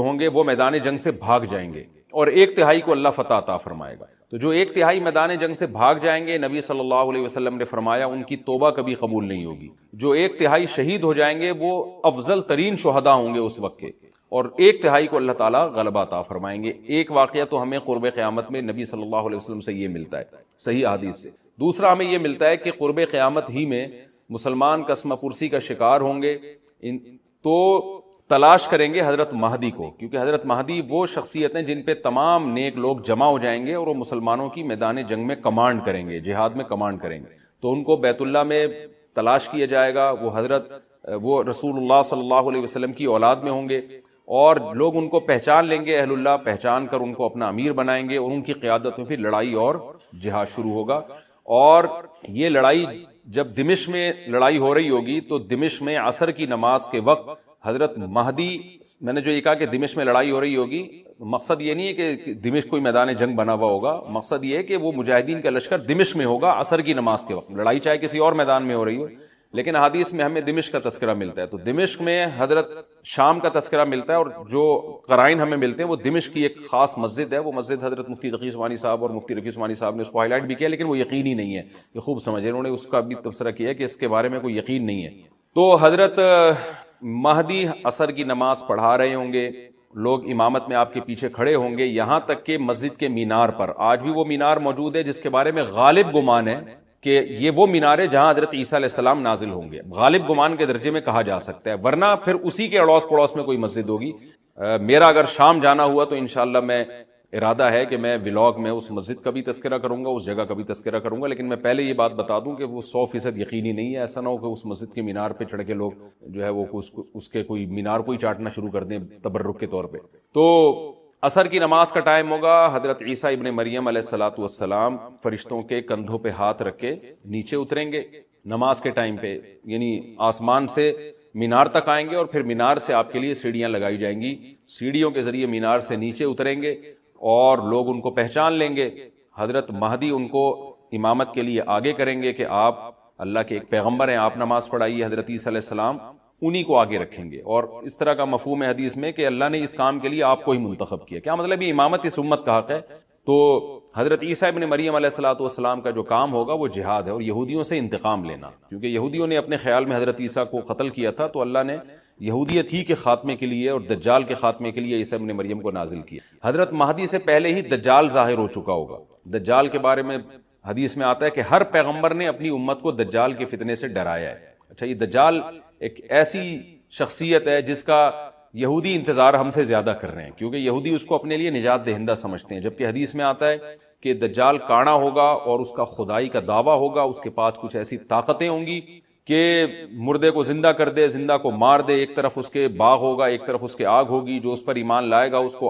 ہوں گے وہ میدان جنگ سے بھاگ جائیں گے، اور 1/3 کو اللہ فتح عطا فرمائے گا۔ تو جو 1/3 میدان جنگ سے بھاگ جائیں گے، نبی صلی اللہ علیہ وسلم نے فرمایا ان کی توبہ کبھی قبول نہیں ہوگی۔ جو 1/3 شہید ہو جائیں گے وہ افضل ترین شہداء ہوں گے اس وقت کے، اور 1/3 کو اللہ تعالیٰ غلبہ عطا فرمائیں گے۔ ایک واقعہ تو ہمیں قرب قیامت میں نبی صلی اللہ علیہ وسلم سے یہ ملتا ہے صحیح احادیث سے، دوسرا ہمیں یہ ملتا ہے کہ قرب قیامت ہی میں مسلمان قسمہ پرسی کا شکار ہوں گے، تو تلاش کریں گے حضرت مہدی کو، کیونکہ حضرت مہدی وہ شخصیت ہیں جن پہ تمام نیک لوگ جمع ہو جائیں گے اور وہ مسلمانوں کی میدان جنگ میں کمانڈ کریں گے، جہاد میں کمانڈ کریں گے۔ تو ان کو بیت اللہ میں تلاش کیا جائے گا، وہ رسول اللہ صلی اللہ علیہ وسلم کی اولاد میں ہوں گے، اور لوگ ان کو پہچان لیں گے، اہل اللہ پہچان کر ان کو اپنا امیر بنائیں گے، اور ان کی قیادت میں پھر لڑائی اور جہاد شروع ہوگا۔ اور یہ لڑائی جب دمشق میں لڑائی ہو رہی ہوگی تو دمشق میں عصر کی نماز کے وقت حضرت مہدی، میں نے جو یہ کہا کہ دمشق میں لڑائی ہو رہی ہوگی، مقصد یہ نہیں ہے کہ دمشق کوئی میدان جنگ بنا ہوا ہوگا، مقصد یہ ہے کہ وہ مجاہدین کا لشکر دمشق میں ہوگا عصر کی نماز کے وقت، لڑائی چاہے کسی اور میدان میں ہو رہی ہو، لیکن حدیث میں ہمیں دمشق کا تذکرہ ملتا ہے۔ تو دمشق میں حضرت شام کا تذکرہ ملتا ہے، اور جو قرائن ہمیں ملتے ہیں وہ دمشق کی ایک خاص مسجد ہے، وہ مسجد حضرت مفتی تقی عثمانی صاحب اور مفتی رفیع عثمانی صاحب نے اس کو ہائی لائٹ بھی کیا، لیکن وہ یقینی نہیں ہے، یہ خوب سمجھے، انہوں نے اس کا بھی تبصرہ کیا کہ اس کے بارے میں کوئی یقین نہیں ہے۔ تو حضرت مہدی عصر کی نماز پڑھا رہے ہوں گے، لوگ امامت میں آپ کے پیچھے کھڑے ہوں گے، یہاں تک کہ مسجد کے مینار پر، آج بھی وہ مینار موجود ہے جس کے بارے میں غالب گمان ہے کہ یہ وہ مینار ہے جہاں حضرت عیسیٰ علیہ السلام نازل ہوں گے، غالب گمان کے درجے میں کہا جا سکتا ہے، ورنہ پھر اسی کے اڑوس پڑوس میں کوئی مسجد ہوگی۔ میرا اگر شام جانا ہوا تو انشاءاللہ میں ارادہ ہے کہ میں ولاگ میں اس مسجد کا بھی تذکرہ کروں گا، اس جگہ کا بھی تذکرہ کروں گا، لیکن میں پہلے یہ بات بتا دوں کہ وہ 100% یقینی نہیں ہے، ایسا نہ ہو کہ اس مسجد کے مینار پہ چڑھ کے لوگ جو ہے وہ اس کے کوئی مینار کو ہی چاٹنا شروع کر دیں تبرک کے طور پہ۔ تو عصر کی نماز کا ٹائم ہوگا، حضرت عیسیٰ ابن مریم علیہ الصلوۃ والسلام فرشتوں کے کندھوں پہ ہاتھ رکھ کے نیچے اتریں گے نماز کے ٹائم پہ، یعنی آسمان سے مینار تک آئیں گے، اور پھر مینار سے آپ کے لیے سیڑھیاں لگائی جائیں گی، سیڑھیوں کے ذریعے مینار سے نیچے اتریں گے اور لوگ ان کو پہچان لیں گے۔ حضرت مہدی ان کو امامت کے لیے آگے کریں گے کہ آپ اللہ کے ایک پیغمبر ہیں، آپ نماز پڑھائیے، حضرت عیسیٰ علیہ السلام انہی کو آگے رکھیں گے، اور اس طرح کا مفہوم ہے حدیث میں کہ اللہ نے اس کام کے لیے آپ کو ہی منتخب کیا۔ کیا مطلب یہ امامت اس امت کا حق ہے؟ تو حضرت عیسیٰ ابن مریم علیہ الصلوۃ والسلام کا جو کام ہوگا وہ جہاد ہے، اور یہودیوں سے انتقام لینا، کیونکہ یہودیوں نے اپنے خیال میں حضرت عیسیٰ کو قتل کیا تھا، تو اللہ نے یہودیت ہی کے خاتمے کے لیے اور دجال کے خاتمے کے لیے عیسیٰ ابن مریم کو نازل کیا۔ حضرت مہدی سے پہلے ہی دجال ظاہر ہو چکا ہوگا۔ دجال کے بارے میں حدیث میں آتا ہے کہ ہر پیغمبر نے اپنی امت کو دجال کے فتنے سے ڈرایا ہے۔ اچھا، یہ دجال ایک ایسی شخصیت ہے جس کا یہودی انتظار ہم سے زیادہ کر رہے ہیں، کیونکہ یہودی اس کو اپنے لیے نجات دہندہ سمجھتے ہیں، جبکہ حدیث میں آتا ہے کہ دجال کانا ہوگا اور اس کا خدائی کا دعویٰ ہوگا، اس کے پاس کچھ ایسی طاقتیں ہوں گی کہ مردے کو زندہ کر دے، زندہ کو مار دے، ایک طرف اس کے باغ ہوگا، ایک طرف اس کے آگ ہوگی، جو اس پر ایمان لائے گا اس کو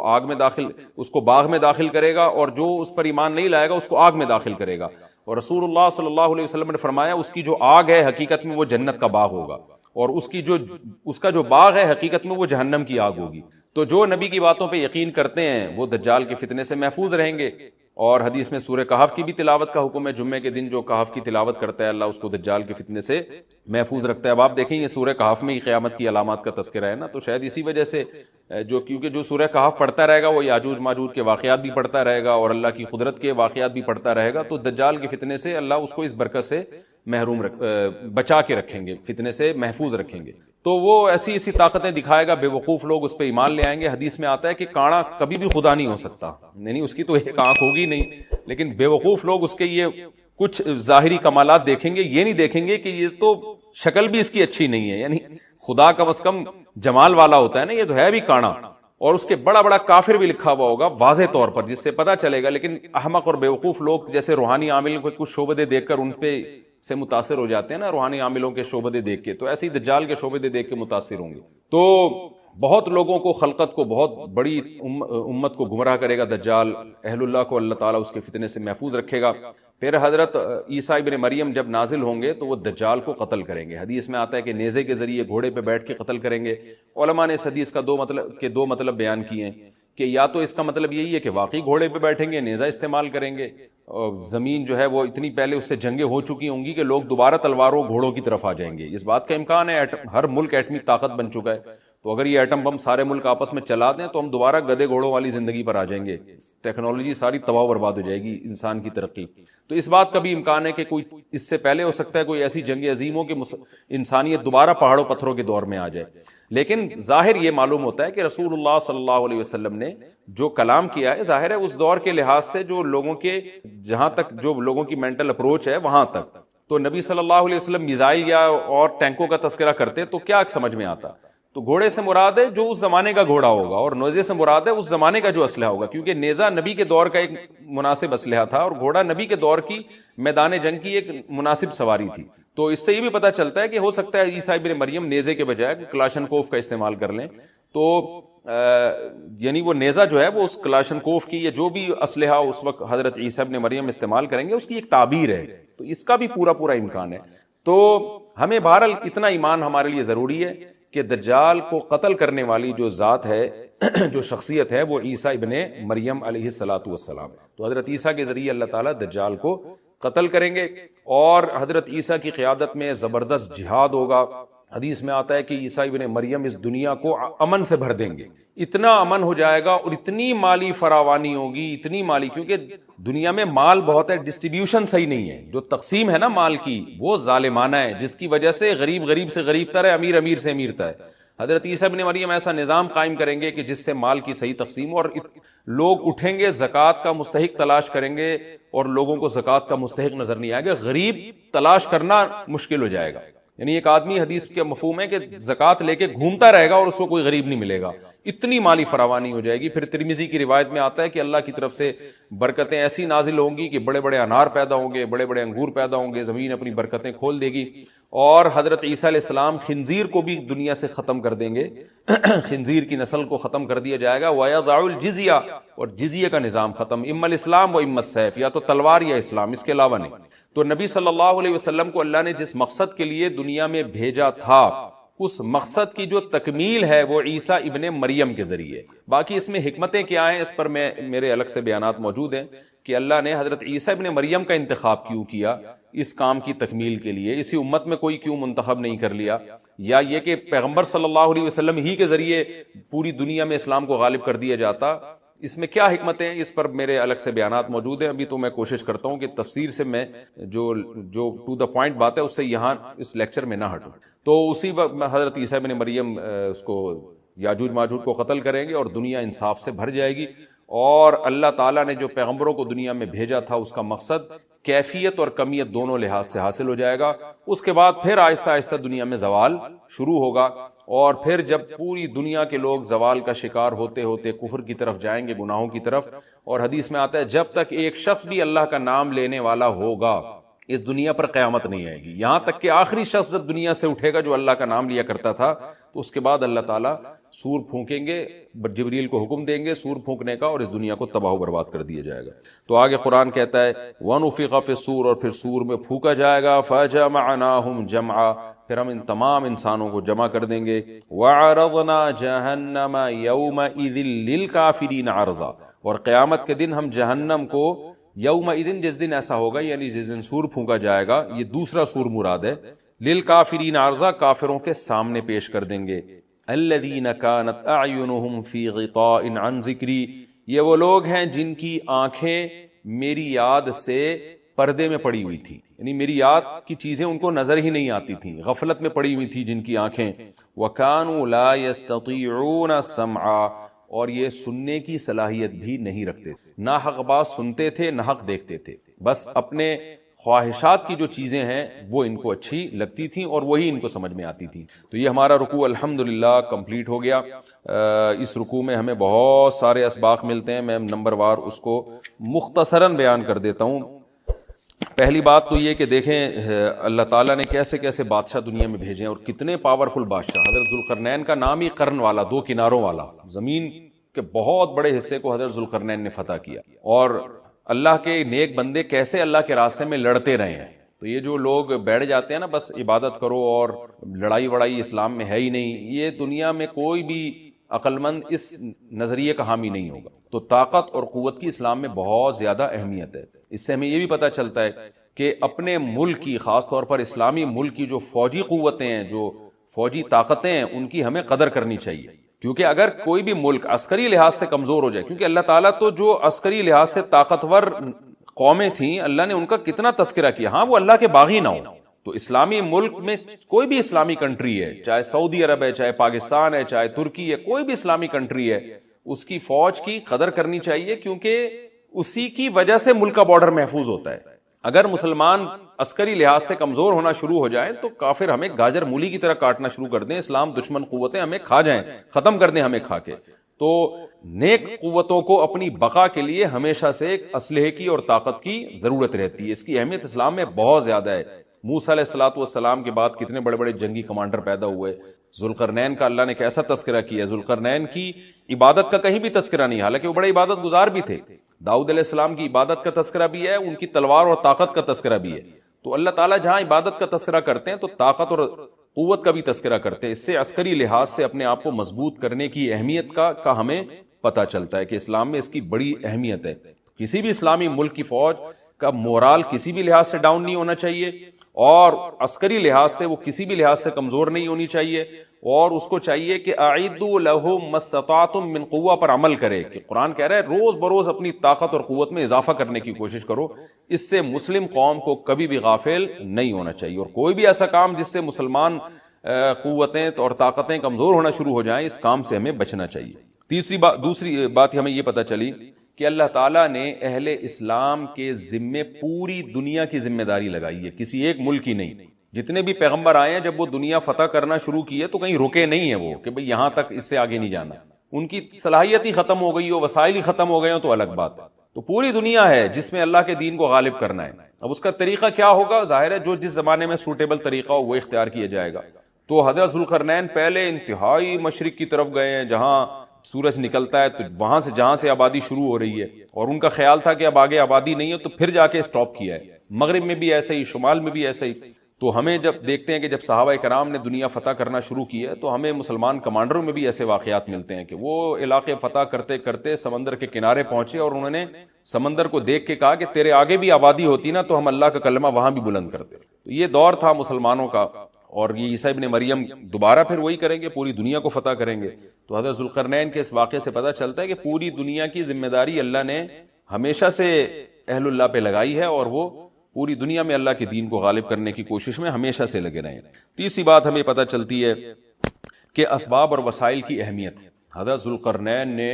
باغ میں داخل کرے گا، اور جو اس پر ایمان نہیں لائے گا اس کو آگ میں داخل کرے گا۔ اور رسول اللہ صلی اللہ علیہ وسلم نے فرمایا اس کی جو آگ ہے حقیقت میں وہ جنت کا باغ ہوگا، اور اس کا جو باغ ہے حقیقت میں وہ جہنم کی آگ ہوگی۔ تو جو نبی کی باتوں پہ یقین کرتے ہیں وہ دجال کے فتنے سے محفوظ رہیں گے۔ اور حدیث میں سورہ کہف کی بھی تلاوت کا حکم ہے، جمعے کے دن جو کہف کی تلاوت کرتا ہے اللہ اس کو دجال کے فتنے سے محفوظ رکھتا ہے۔ اب آپ دیکھیں یہ سورہ کہف میں ہی قیامت کی علامات کا تذکرہ ہے نا، تو شاید اسی وجہ سے کیونکہ جو سورہ کہف پڑھتا رہے گا وہ یاجوج ماجوج کے واقعات بھی پڑھتا رہے گا اور اللہ کی قدرت کے واقعات بھی پڑھتا رہے گا، تو دجال کے فتنے سے اللہ اس کو اس برکت سے بچا کے رکھیں گے، فتنے سے محفوظ رکھیں گے۔ تو وہ ایسی طاقتیں دکھائے گا، بے وقوف لوگ اس پہ ایمان لے آئیں گے۔ حدیث میں آتا ہے کہ کانا کبھی بھی خدا نہیں ہو سکتا، یعنی اس کی تو ایک آنکھ ہوگی نہیں، لیکن بے وقوف لوگ اس کے یہ کچھ ظاہری کمالات دیکھیں گے، یہ نہیں دیکھیں گے کہ یہ تو شکل بھی اس کی اچھی نہیں ہے، یعنی خدا کم از کم جمال والا ہوتا ہے نا، یہ تو ہے بھی کانا، اور اس کے بڑا بڑا کافر بھی لکھا ہوا ہوگا واضح طور پر، جس سے پتہ چلے گا۔ لیکن احمق اور بیوقوف لوگ جیسے روحانی عامل کو کچھ شعبدے دیکھ کر ان پہ سے متاثر ہو جاتے ہیں نا، روحانی عاملوں کے شعبدے دیکھ کے، تو ایسے ہی دجال کے شعبدے دیکھ کے متاثر ہوں گے۔ تو بہت لوگوں کو، خلقت کو، بہت بڑی امت کو گمراہ کرے گا دجال، اہل اللہ کو اللہ تعالیٰ اس کے فتنے سے محفوظ رکھے گا۔ پھر حضرت عیسیٰ ابن مریم جب نازل ہوں گے تو وہ دجال کو قتل کریں گے۔ حدیث میں آتا ہے کہ نیزے کے ذریعے گھوڑے پہ بیٹھ کے قتل کریں گے۔ علماء نے اس حدیث کا دو مطلب بیان کیے ہیں کہ یا تو اس کا مطلب یہی ہے کہ واقعی گھوڑے پہ بیٹھیں گے، نیزہ استعمال کریں گے، اور زمین جو ہے وہ اتنی پہلے اس سے جنگیں ہو چکی ہوں گی کہ لوگ دوبارہ تلواروں گھوڑوں کی طرف آ جائیں گے۔ اس بات کا امکان ہے، ہر ملک ایٹمی طاقت بن چکا ہے، تو اگر یہ ایٹم بم سارے ملک آپس میں چلا دیں تو ہم دوبارہ گدے گھوڑوں والی زندگی پر آ جائیں گے، ٹیکنالوجی ساری تباہ و برباد ہو جائے گی، انسان کی ترقی۔ تو اس بات کا بھی امکان ہے کہ کوئی اس سے پہلے ہو سکتا ہے کوئی ایسی جنگ عظیم ہو کہ انسانیت دوبارہ پہاڑوں پتھروں کے دور میں آ جائے، لیکن ظاہر یہ معلوم ہوتا ہے کہ رسول اللہ صلی اللہ علیہ وسلم نے جو کلام کیا ہے، ظاہر ہے اس دور کے لحاظ سے جو لوگوں کے جہاں تک جو لوگوں کی مینٹل اپروچ ہے وہاں تک، تو نبی صلی اللہ علیہ وسلم میزائل یا اور ٹینکوں کا تذکرہ کرتے تو کیا سمجھ میں آتا؟ تو گھوڑے سے مراد ہے جو اس زمانے کا گھوڑا ہوگا، اور نیزے سے مراد ہے اس زمانے کا جو اسلحہ ہوگا، کیونکہ نیزہ نبی کے دور کا ایک مناسب اسلحہ تھا اور گھوڑا نبی کے دور کی میدان جنگ کی ایک مناسب سواری تھی۔ تو اس سے یہ بھی پتہ چلتا ہے کہ ہو سکتا ہے عیسیٰ ابن مریم نیزے کے بجائے کلاشنکوف کا استعمال کر لیں، تو یعنی وہ نیزہ جو ہے وہ اس کلاشنکوف کی یا جو بھی اسلحہ اس وقت حضرت عیسیٰ ابن مریم استعمال کریں گے اس کی ایک تعبیر ہے، تو اس کا بھی پورا امکان ہے۔ تو ہمیں بہرحال اتنا ایمان ہمارے لیے ضروری ہے کہ دجال کو قتل کرنے والی جو ذات ہے، جو شخصیت ہے، وہ عیسیٰ ابن مریم علیہ الصلوۃ والسلام ہے۔ تو حضرت عیسیٰ کے ذریعے اللہ تعالیٰ دجال کو قتل کریں گے، اور حضرت عیسیٰ کی قیادت میں زبردست جہاد ہوگا۔ حدیث میں آتا ہے کہ عیسیٰ ابن مریم اس دنیا کو امن سے بھر دیں گے، اتنا امن ہو جائے گا اور اتنی مالی فراوانی ہوگی، اتنی مالی، کیونکہ دنیا میں مال بہت ہے، ڈسٹریبیوشن صحیح نہیں ہے، جو تقسیم ہے نا مال کی وہ ظالمانہ ہے، جس کی وجہ سے غریب سے غریب تر ہے، امیر سے امیر تر ہے۔ حضرت عیسیٰ ابن مریم ایسا نظام قائم کریں گے کہ جس سے مال کی صحیح تقسیم، اور لوگ اٹھیں گے زکوٰۃ کا مستحق تلاش کریں گے اور لوگوں کو زکوٰۃ کا مستحق نظر نہیں آئے گا، غریب تلاش کرنا مشکل ہو جائے گا۔ یعنی ایک آدمی، حدیث کے مفہوم ہے کہ زکوٰۃ لے کے گھومتا رہے گا اور اس کو کوئی غریب نہیں ملے گا، اتنی مالی فراوانی ہو جائے گی۔ پھر ترمذی کی روایت میں آتا ہے کہ اللہ کی طرف سے برکتیں ایسی نازل ہوں گی کہ بڑے بڑے انار پیدا ہوں گے، بڑے بڑے انگور پیدا ہوں گے، زمین اپنی برکتیں کھول دے گی، اور حضرت عیسیٰ علیہ السلام خنزیر کو بھی دنیا سے ختم کر دیں گے، خنزیر کی نسل کو ختم کر دیا جائے گا، وَيَضَعُ الْجِزْيَةَ، اور جزیہ کا نظام ختم، اما الاسلام و اما السیف، یا تو تلوار یا اسلام، اس کے علاوہ نہیں۔ تو نبی صلی اللہ علیہ وسلم کو اللہ نے جس مقصد کے لیے دنیا میں بھیجا تھا، اس مقصد کی جو تکمیل ہے وہ عیسیٰ ابن مریم کے ذریعے۔ باقی اس میں حکمتیں کیا ہیں اس پر میرے الگ سے بیانات موجود ہیں کہ اللہ نے حضرت عیسیٰ ابن مریم کا انتخاب کیوں کیا اس کام کی تکمیل کے لیے، اسی امت میں کوئی کیوں منتخب نہیں کر لیا، یا یہ کہ پیغمبر صلی اللہ علیہ وسلم ہی کے ذریعے پوری دنیا میں اسلام کو غالب کر دیا جاتا، اس میں کیا حکمتیں ہیں، اس پر میرے الگ سے بیانات موجود ہیں۔ ابھی تو میں کوشش کرتا ہوں کہ تفسیر سے میں جو ٹو دا پوائنٹ بات ہے اس سے یہاں اس لیکچر میں نہ ہٹوں۔ تو اسی وقت حضرت عیسیٰ ابن مریم اس کو یاجوج ماجوج کو قتل کریں گے اور دنیا انصاف سے بھر جائے گی، اور اللہ تعالیٰ نے جو پیغمبروں کو دنیا میں بھیجا تھا اس کا مقصد کیفیت اور کمیت دونوں لحاظ سے حاصل ہو جائے گا۔ اس کے بعد پھر آہستہ آہستہ دنیا میں زوال شروع ہوگا، اور پھر جب پوری دنیا کے لوگ زوال کا شکار ہوتے ہوتے کفر کی طرف جائیں گے، گناہوں کی طرف، اور حدیث میں آتا ہے جب تک ایک شخص بھی اللہ کا نام لینے والا ہوگا اس دنیا پر قیامت نہیں آئے گی، یہاں تک کہ آخری شخص جب دنیا سے اٹھے گا جو اللہ کا نام لیا کرتا تھا، تو اس کے بعد اللہ تعالیٰ سور پھونکیں گے، جبریل کو حکم دیں گے سور پھونکنے کا، اور اس دنیا کو تباہ و برباد کر دیا جائے گا۔ تو آگے قرآن کہتا ہے وَنُفِخَ فِي الصُّورِ، اور پھر سور میں پھونکا جائے گا، فَجَمَعْنَاهُمْ جَمْعًا، پھر ہم ان تمام انسانوں کو جمع کر دیں گے، وَعَرَضْنَا جَهَنَّمَ يَوْمَئِذٍ لِلْكَافِرِينَ عَرْضًا، اور قیامت کے دن ہم جہنم کو یومئذ، جس دن ایسا ہوگا یعنی جس دن سور پھونکا جائے گا، یہ دوسرا سور مراد ہے، للکافرین عرضا، کافروں کے سامنے پیش کر دیں گے، الذین کانت اعینہم فی غطاء عن ذکری، یہ وہ لوگ ہیں جن کی آنکھیں میری یاد سے پردے میں پڑی ہوئی تھی، یعنی میری یاد کی چیزیں ان کو نظر ہی نہیں آتی تھیں، غفلت میں پڑی ہوئی تھی جن کی آنکھیں، وَكَانُوا لَا يَسْتَطِيعُونَ سَمْعًا، اور یہ سننے کی صلاحیت بھی نہیں رکھتے تھے، نہ حق بات سنتے تھے نہ حق دیکھتے تھے، بس اپنے خواہشات کی جو چیزیں ہیں وہ ان کو اچھی لگتی تھیں اور وہی ان کو سمجھ میں آتی تھیں۔ تو یہ ہمارا رکوع الحمدللہ کمپلیٹ ہو گیا۔ اس رکوع میں ہمیں بہت سارے اسباق ملتے ہیں، میں نمبر وار اس کو مختصراً بیان کر دیتا ہوں۔ پہلی بات تو یہ کہ دیکھیں اللہ تعالیٰ نے کیسے کیسے بادشاہ دنیا میں بھیجے ہیں اور کتنے پاورفل بادشاہ۔ حضرت ذوالقرنین کا نام ہی قرن والا، دو کناروں والا، زمین کے بہت بڑے حصے کو حضرت ذوالقرنین نے فتح کیا، اور اللہ کے نیک بندے کیسے اللہ کے راستے میں لڑتے رہے ہیں۔ تو یہ جو لوگ بیٹھ جاتے ہیں نا بس عبادت کرو اور لڑائی وڑائی اسلام میں ہے ہی نہیں، یہ دنیا میں کوئی بھی عقل مند اس نظریے کا حامی نہیں ہوگا۔ تو طاقت اور قوت کی اسلام میں بہت زیادہ اہمیت ہے۔ اس سے ہمیں یہ بھی پتہ چلتا ہے کہ اپنے ملک کی، خاص طور پر اسلامی ملک کی جو فوجی قوتیں ہیں، جو فوجی طاقتیں ہیں ان کی ہمیں قدر کرنی چاہیے، کیونکہ اگر کوئی بھی ملک عسکری لحاظ سے کمزور ہو جائے، کیونکہ اللہ تعالیٰ تو جو عسکری لحاظ سے طاقتور قومیں تھیں اللہ نے ان کا کتنا تذکرہ کیا، ہاں وہ اللہ کے باغی نہ ہو، تو اسلامی ملک میں کوئی بھی اسلامی کنٹری ہے، چاہے سعودی عرب ہے، چاہے پاکستان ہے، چاہے ترکی ہے، کوئی بھی اسلامی کنٹری ہے، اس کی فوج کی قدر کرنی چاہیے، کیونکہ اسی کی وجہ سے ملک کا بارڈر محفوظ ہوتا ہے۔ اگر مسلمان عسکری لحاظ سے کمزور ہونا شروع ہو جائیں تو کافر ہمیں گاجر مولی کی طرح کاٹنا شروع کر دیں، اسلام دشمن قوتیں ہمیں کھا جائیں، ختم کر دیں ہمیں کھا کے۔ تو نیک قوتوں کو اپنی بقا کے لیے ہمیشہ سے ایک اسلحے کی اور طاقت کی ضرورت رہتی ہے، اس کی اہمیت اسلام میں بہت زیادہ ہے۔ موسیٰ علیہ الصلوۃ والسلام کے بعد کتنے بڑے بڑے جنگی کمانڈر پیدا ہوئے، ذوالقرنین کا اللہ نے کیسا تذکرہ کیا، ذوالقرنین کی عبادت کا کہیں بھی تذکرہ نہیں، حالانکہ وہ بڑے عبادت گزار بھی تھے۔ داؤد علیہ السلام کی عبادت کا تذکرہ بھی ہے، ان کی تلوار اور طاقت کا تذکرہ بھی ہے۔ تو اللہ تعالیٰ جہاں عبادت کا تذکرہ کرتے ہیں تو طاقت اور قوت کا بھی تذکرہ کرتے ہیں، اس سے عسکری لحاظ سے اپنے آپ کو مضبوط کرنے کی اہمیت کا ہمیں پتہ چلتا ہے کہ اسلام میں اس کی بڑی اہمیت ہے۔ کسی بھی اسلامی ملک کی فوج کا مورال کسی بھی لحاظ سے ڈاؤن نہیں ہونا چاہیے، اور عسکری لحاظ سے وہ کسی بھی لحاظ سے کمزور نہیں ہونی چاہیے، اور اس کو چاہیے کہ اعدوا لهم ما استطعتم من قوہ پر عمل کرے، کہ قرآن کہہ رہا ہے روز بروز اپنی طاقت اور قوت میں اضافہ کرنے کی کوشش کرو۔ اس سے مسلم قوم کو کبھی بھی غافل نہیں ہونا چاہیے، اور کوئی بھی ایسا کام جس سے مسلمان قوتیں اور طاقتیں کمزور ہونا شروع ہو جائیں، اس کام سے ہمیں بچنا چاہیے۔ دوسری بات ہمیں یہ پتہ چلی کہ اللہ تعالیٰ نے اہل اسلام کے ذمے پوری دنیا کی ذمہ داری لگائی ہے، کسی ایک ملک کی نہیں۔ جتنے بھی پیغمبر آئے ہیں جب وہ دنیا فتح کرنا شروع کی ہے تو کہیں رکے نہیں ہیں وہ کہ بھئی یہاں تک، اس سے آگے نہیں جانا، ان کی صلاحیت ہی ختم ہو گئی ہو، وسائل ہی ختم ہو گئے ہوں تو الگ بات ہے۔ تو پوری دنیا ہے جس میں اللہ کے دین کو غالب کرنا ہے، اب اس کا طریقہ کیا ہوگا ظاہر ہے جو جس زمانے میں سوٹیبل طریقہ ہو وہ اختیار کیا جائے گا۔ تو حضرت ذوالقرنین پہلے انتہائی مشرق کی طرف گئے ہیں جہاں سورج نکلتا ہے، تو وہاں سے جہاں سے آبادی شروع ہو رہی ہے، اور ان کا خیال تھا کہ اب آگے آبادی نہیں ہے تو پھر جا کے سٹاپ کیا ہے۔ مغرب میں بھی ایسے ہی، شمال میں بھی ایسے ہی۔ تو ہمیں جب دیکھتے ہیں کہ جب صحابہ کرام نے دنیا فتح کرنا شروع کی ہے تو ہمیں مسلمان کمانڈروں میں بھی ایسے واقعات ملتے ہیں کہ وہ علاقے فتح کرتے کرتے سمندر کے کنارے پہنچے اور انہوں نے سمندر کو دیکھ کے کہا کہ تیرے آگے بھی آبادی ہوتی نا تو ہم اللہ کا کلمہ وہاں بھی بلند کرتے۔ تو یہ دور تھا مسلمانوں کا، اور یہ عیسیٰ ابن مریم دوبارہ پھر وہی کریں گے، پوری دنیا کو فتح کریں گے۔ تو حضرت ذوالقرنین کے اس واقعے سے پتہ چلتا ہے کہ پوری دنیا کی ذمہ داری اللہ نے ہمیشہ سے اہل اللہ پہ لگائی ہے، اور وہ پوری دنیا میں اللہ کے دین کو غالب کرنے کی کوشش میں ہمیشہ سے لگے رہے ہیں۔ تیسری بات ہمیں پتہ چلتی ہے کہ اسباب اور وسائل کی اہمیت۔ حضرت ذوالقرنین نے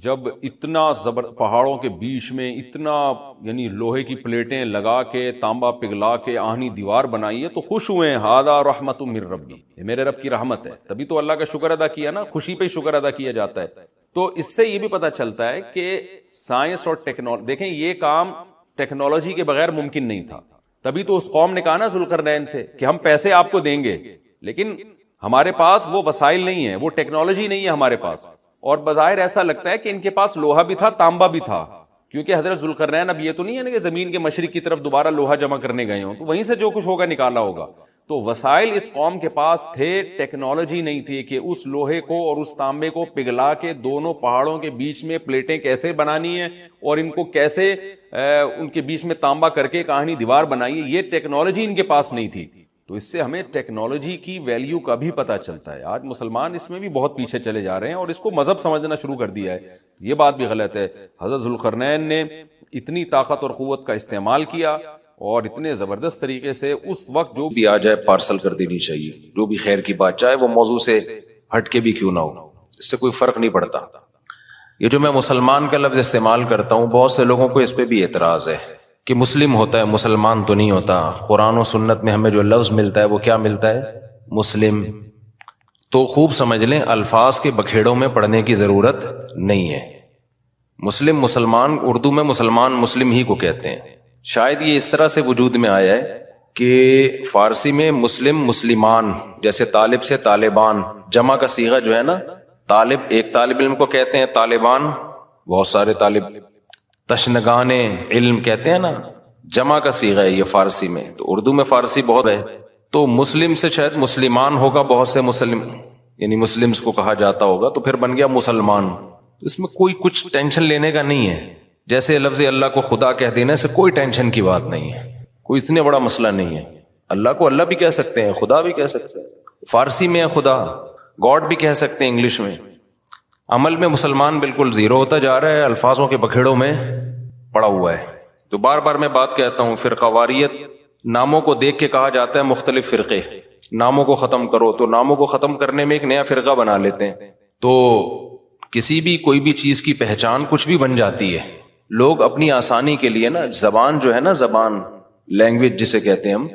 جب اتنا پہاڑوں کے بیچ میں اتنا یعنی لوہے کی پلیٹیں لگا کے تانبا پگھلا کے آہنی دیوار بنائی ہے تو خوش ہوئے ہیں، ھذا رحمت من ربی، یہ میرے رب کی رحمت ہے، تبھی تو اللہ کا شکر ادا کیا نا، خوشی پہ شکر ادا کیا جاتا ہے۔ تو اس سے یہ بھی پتہ چلتا ہے کہ سائنس اور ٹیکنالوجی، دیکھیں یہ کام ٹیکنالوجی کے بغیر ممکن نہیں تھا، تبھی تو اس قوم نے کہا نا ذوالقرنین سے کہ ہم پیسے آپ کو دیں گے، لیکن ہمارے پاس وہ وسائل نہیں ہیں، وہ ٹیکنالوجی نہیں ہے ہمارے پاس۔ اور بظاہر ایسا لگتا ہے کہ ان کے پاس لوہا بھی تھا، تانبا بھی تھا، کیونکہ حضرت ذوالقرنین اب یہ تو نہیں ہے نا کہ زمین کے مشرق کی طرف دوبارہ لوہا جمع کرنے گئے ہوں، تو وہیں سے جو کچھ ہوگا نکالا ہوگا۔ تو وسائل اس قوم کے پاس تھے، ٹیکنالوجی نہیں تھی کہ اس لوہے کو اور اس تانبے کو پگھلا کے دونوں پہاڑوں کے بیچ میں پلیٹیں کیسے بنانی ہیں اور ان کو کیسے ان کے بیچ میں تانبا کر کے کہانی دیوار بنائی ہے، یہ ٹیکنالوجی ان کے پاس نہیں تھی۔ تو اس سے ہمیں ٹیکنالوجی کی ویلیو کا بھی پتہ چلتا ہے۔ آج مسلمان اس میں بھی بہت پیچھے چلے جا رہے ہیں اور اس کو مذہب سمجھنا شروع کر دیا ہے، یہ بات بھی غلط ہے۔ حضرت ذوالقرنین نے اتنی طاقت اور قوت کا استعمال کیا اور اتنے زبردست طریقے سے اس وقت جو بھی آ جائے پارسل کر دینی چاہیے، جو بھی خیر کی بات، چاہے وہ موضوع سے ہٹ کے بھی کیوں نہ ہو، اس سے کوئی فرق نہیں پڑتا۔ یہ جو میں مسلمان کا لفظ استعمال کرتا ہوں، بہت سے لوگوں کو اس پہ بھی اعتراض ہے کہ مسلم ہوتا ہے، مسلمان تو نہیں ہوتا۔ قرآن و سنت میں ہمیں جو لفظ ملتا ہے وہ کیا ملتا ہے؟ مسلم۔ تو خوب سمجھ لیں، الفاظ کے بکھیڑوں میں پڑھنے کی ضرورت نہیں ہے۔ مسلم، مسلمان، اردو میں مسلمان مسلم ہی کو کہتے ہیں۔ شاید یہ اس طرح سے وجود میں آیا ہے کہ فارسی میں مسلم مسلمان، جیسے طالب سے طالبان، جمع کا صیغہ جو ہے نا، طالب ایک طالب علم کو کہتے ہیں، طالبان بہت سارے طالب، تشنگان علم کہتے ہیں نا، جمع کا صیغہ ہے یہ فارسی میں۔ تو اردو میں فارسی بہت ہے، تو مسلم سے شاید مسلمان ہوگا، بہت سے مسلم یعنی مسلمز کو کہا جاتا ہوگا، تو پھر بن گیا مسلمان۔ اس میں کوئی کچھ ٹینشن لینے کا نہیں ہے، جیسے لفظ اللہ کو خدا کہہ دینے سے کوئی ٹینشن کی بات نہیں ہے، کوئی اتنے بڑا مسئلہ نہیں ہے۔ اللہ کو اللہ بھی کہہ سکتے ہیں، خدا بھی کہہ سکتے ہیں، فارسی میں خدا، گاڈ بھی کہہ سکتے ہیں انگلش میں. عمل میں مسلمان بالکل زیرو ہوتا جا رہا ہے، الفاظوں کے بکھیڑوں میں پڑا ہوا ہے. تو بار بار میں بات کہتا ہوں، فرقہ واریت ناموں کو دیکھ کے کہا جاتا ہے مختلف فرقے، ناموں کو ختم کرو، تو ناموں کو ختم کرنے میں ایک نیا فرقہ بنا لیتے ہیں. تو کسی بھی کوئی بھی چیز کی پہچان کچھ بھی بن جاتی ہے. لوگ اپنی آسانی کے لیے نا زبان جو ہے نا، زبان لینگویج جسے کہتے ہیں ہم،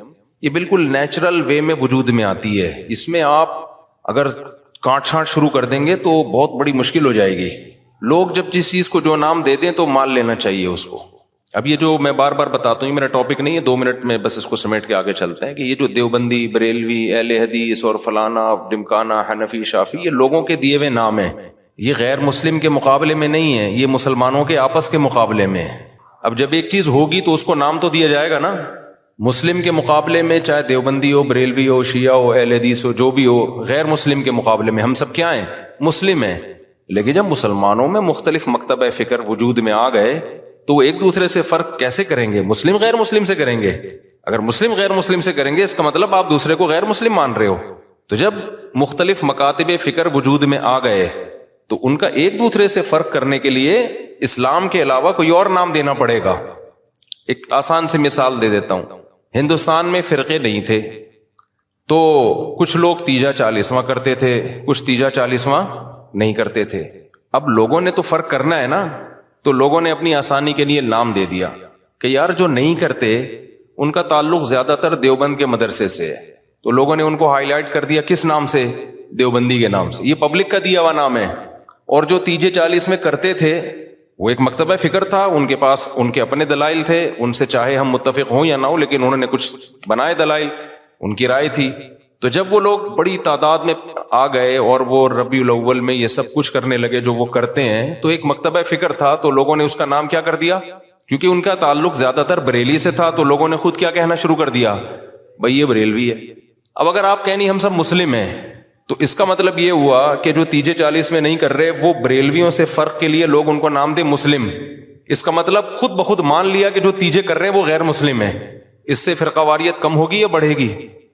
یہ بالکل نیچرل وے میں وجود میں آتی ہے. اس میں آپ اگر کاٹ چھانٹ شروع کر دیں گے تو بہت بڑی مشکل ہو جائے گی. لوگ جب جس چیز کو جو نام دے دیں تو مان لینا چاہیے اس کو. اب یہ جو میں بار بار بتاتا ہوں، یہ میرا ٹاپک نہیں ہے، 2 منٹ میں بس اس کو سمیٹ کے آگے چلتے ہیں کہ یہ جو دیوبندی، بریلوی، اہل حدیث اور فلانا، ڈمکانا، حنفی، شافی، یہ لوگوں کے دیے ہوئے نام ہیں. یہ غیر مسلم کے مقابلے میں نہیں ہے، یہ مسلمانوں کے آپس کے مقابلے میں ہے. اب جب ایک چیز ہوگی تو اس کو نام تو دیا جائے گا نا. مسلم کے مقابلے میں چاہے دیوبندی ہو، بریلوی ہو، شیعہ ہو، اہل حدیث ہو، جو بھی ہو، غیر مسلم کے مقابلے میں ہم سب کیا ہیں؟ مسلم ہیں. لیکن جب مسلمانوں میں مختلف مکتبہ فکر وجود میں آ گئے تو وہ ایک دوسرے سے فرق کیسے کریں گے؟ مسلم غیر مسلم سے کریں گے. اگر مسلم غیر مسلم سے کریں گے اس کا مطلب آپ دوسرے کو غیر مسلم مان رہے ہو. تو جب مختلف مکاتب فکر وجود میں آ گئے تو ان کا ایک دوسرے سے فرق کرنے کے لیے اسلام کے علاوہ کوئی اور نام دینا پڑے گا. ایک آسان سی مثال دے دیتا ہوں. ہندوستان میں فرقے نہیں تھے تو کچھ لوگ تیجا 40واں کرتے تھے، کچھ تیجا 40واں نہیں کرتے تھے. اب لوگوں نے تو فرق کرنا ہے نا، تو لوگوں نے اپنی آسانی کے لیے نام دے دیا کہ یار جو نہیں کرتے ان کا تعلق زیادہ تر دیوبند کے مدرسے سے ہے، تو لوگوں نے ان کو ہائی لائٹ کر دیا. کس نام سے؟ دیوبندی کے نام سے. یہ پبلک کا دیا ہوا نام ہے. اور جو تیجے 40 میں کرتے تھے وہ ایک مکتبہ فکر تھا، ان کے پاس ان کے اپنے دلائل تھے، ان سے چاہے ہم متفق ہوں یا نہ ہو لیکن انہوں نے کچھ بنائے دلائل، ان کی رائے تھی. تو جب وہ لوگ بڑی تعداد میں آ گئے اور وہ ربیع الاول میں یہ سب کچھ کرنے لگے جو وہ کرتے ہیں، تو ایک مکتبہ فکر تھا تو لوگوں نے اس کا نام کیا کر دیا؟ کیونکہ ان کا تعلق زیادہ تر بریلی سے تھا تو لوگوں نے خود کیا کہنا شروع کر دیا؟ بھئی یہ بریلوی ہے. اب اگر آپ کہیں ہم سب مسلم ہیں تو اس کا مطلب یہ ہوا کہ جو تیجے 40 میں نہیں کر رہے وہ بریلویوں سے فرق کے لیے لوگ ان کو نام دے مسلم. اس کا مطلب خود بخود مان لیا کہ جو تیجے کر رہے ہیں وہ غیر مسلم ہیں. اس سے فرقہ واریت کم ہوگی یا بڑھے گی؟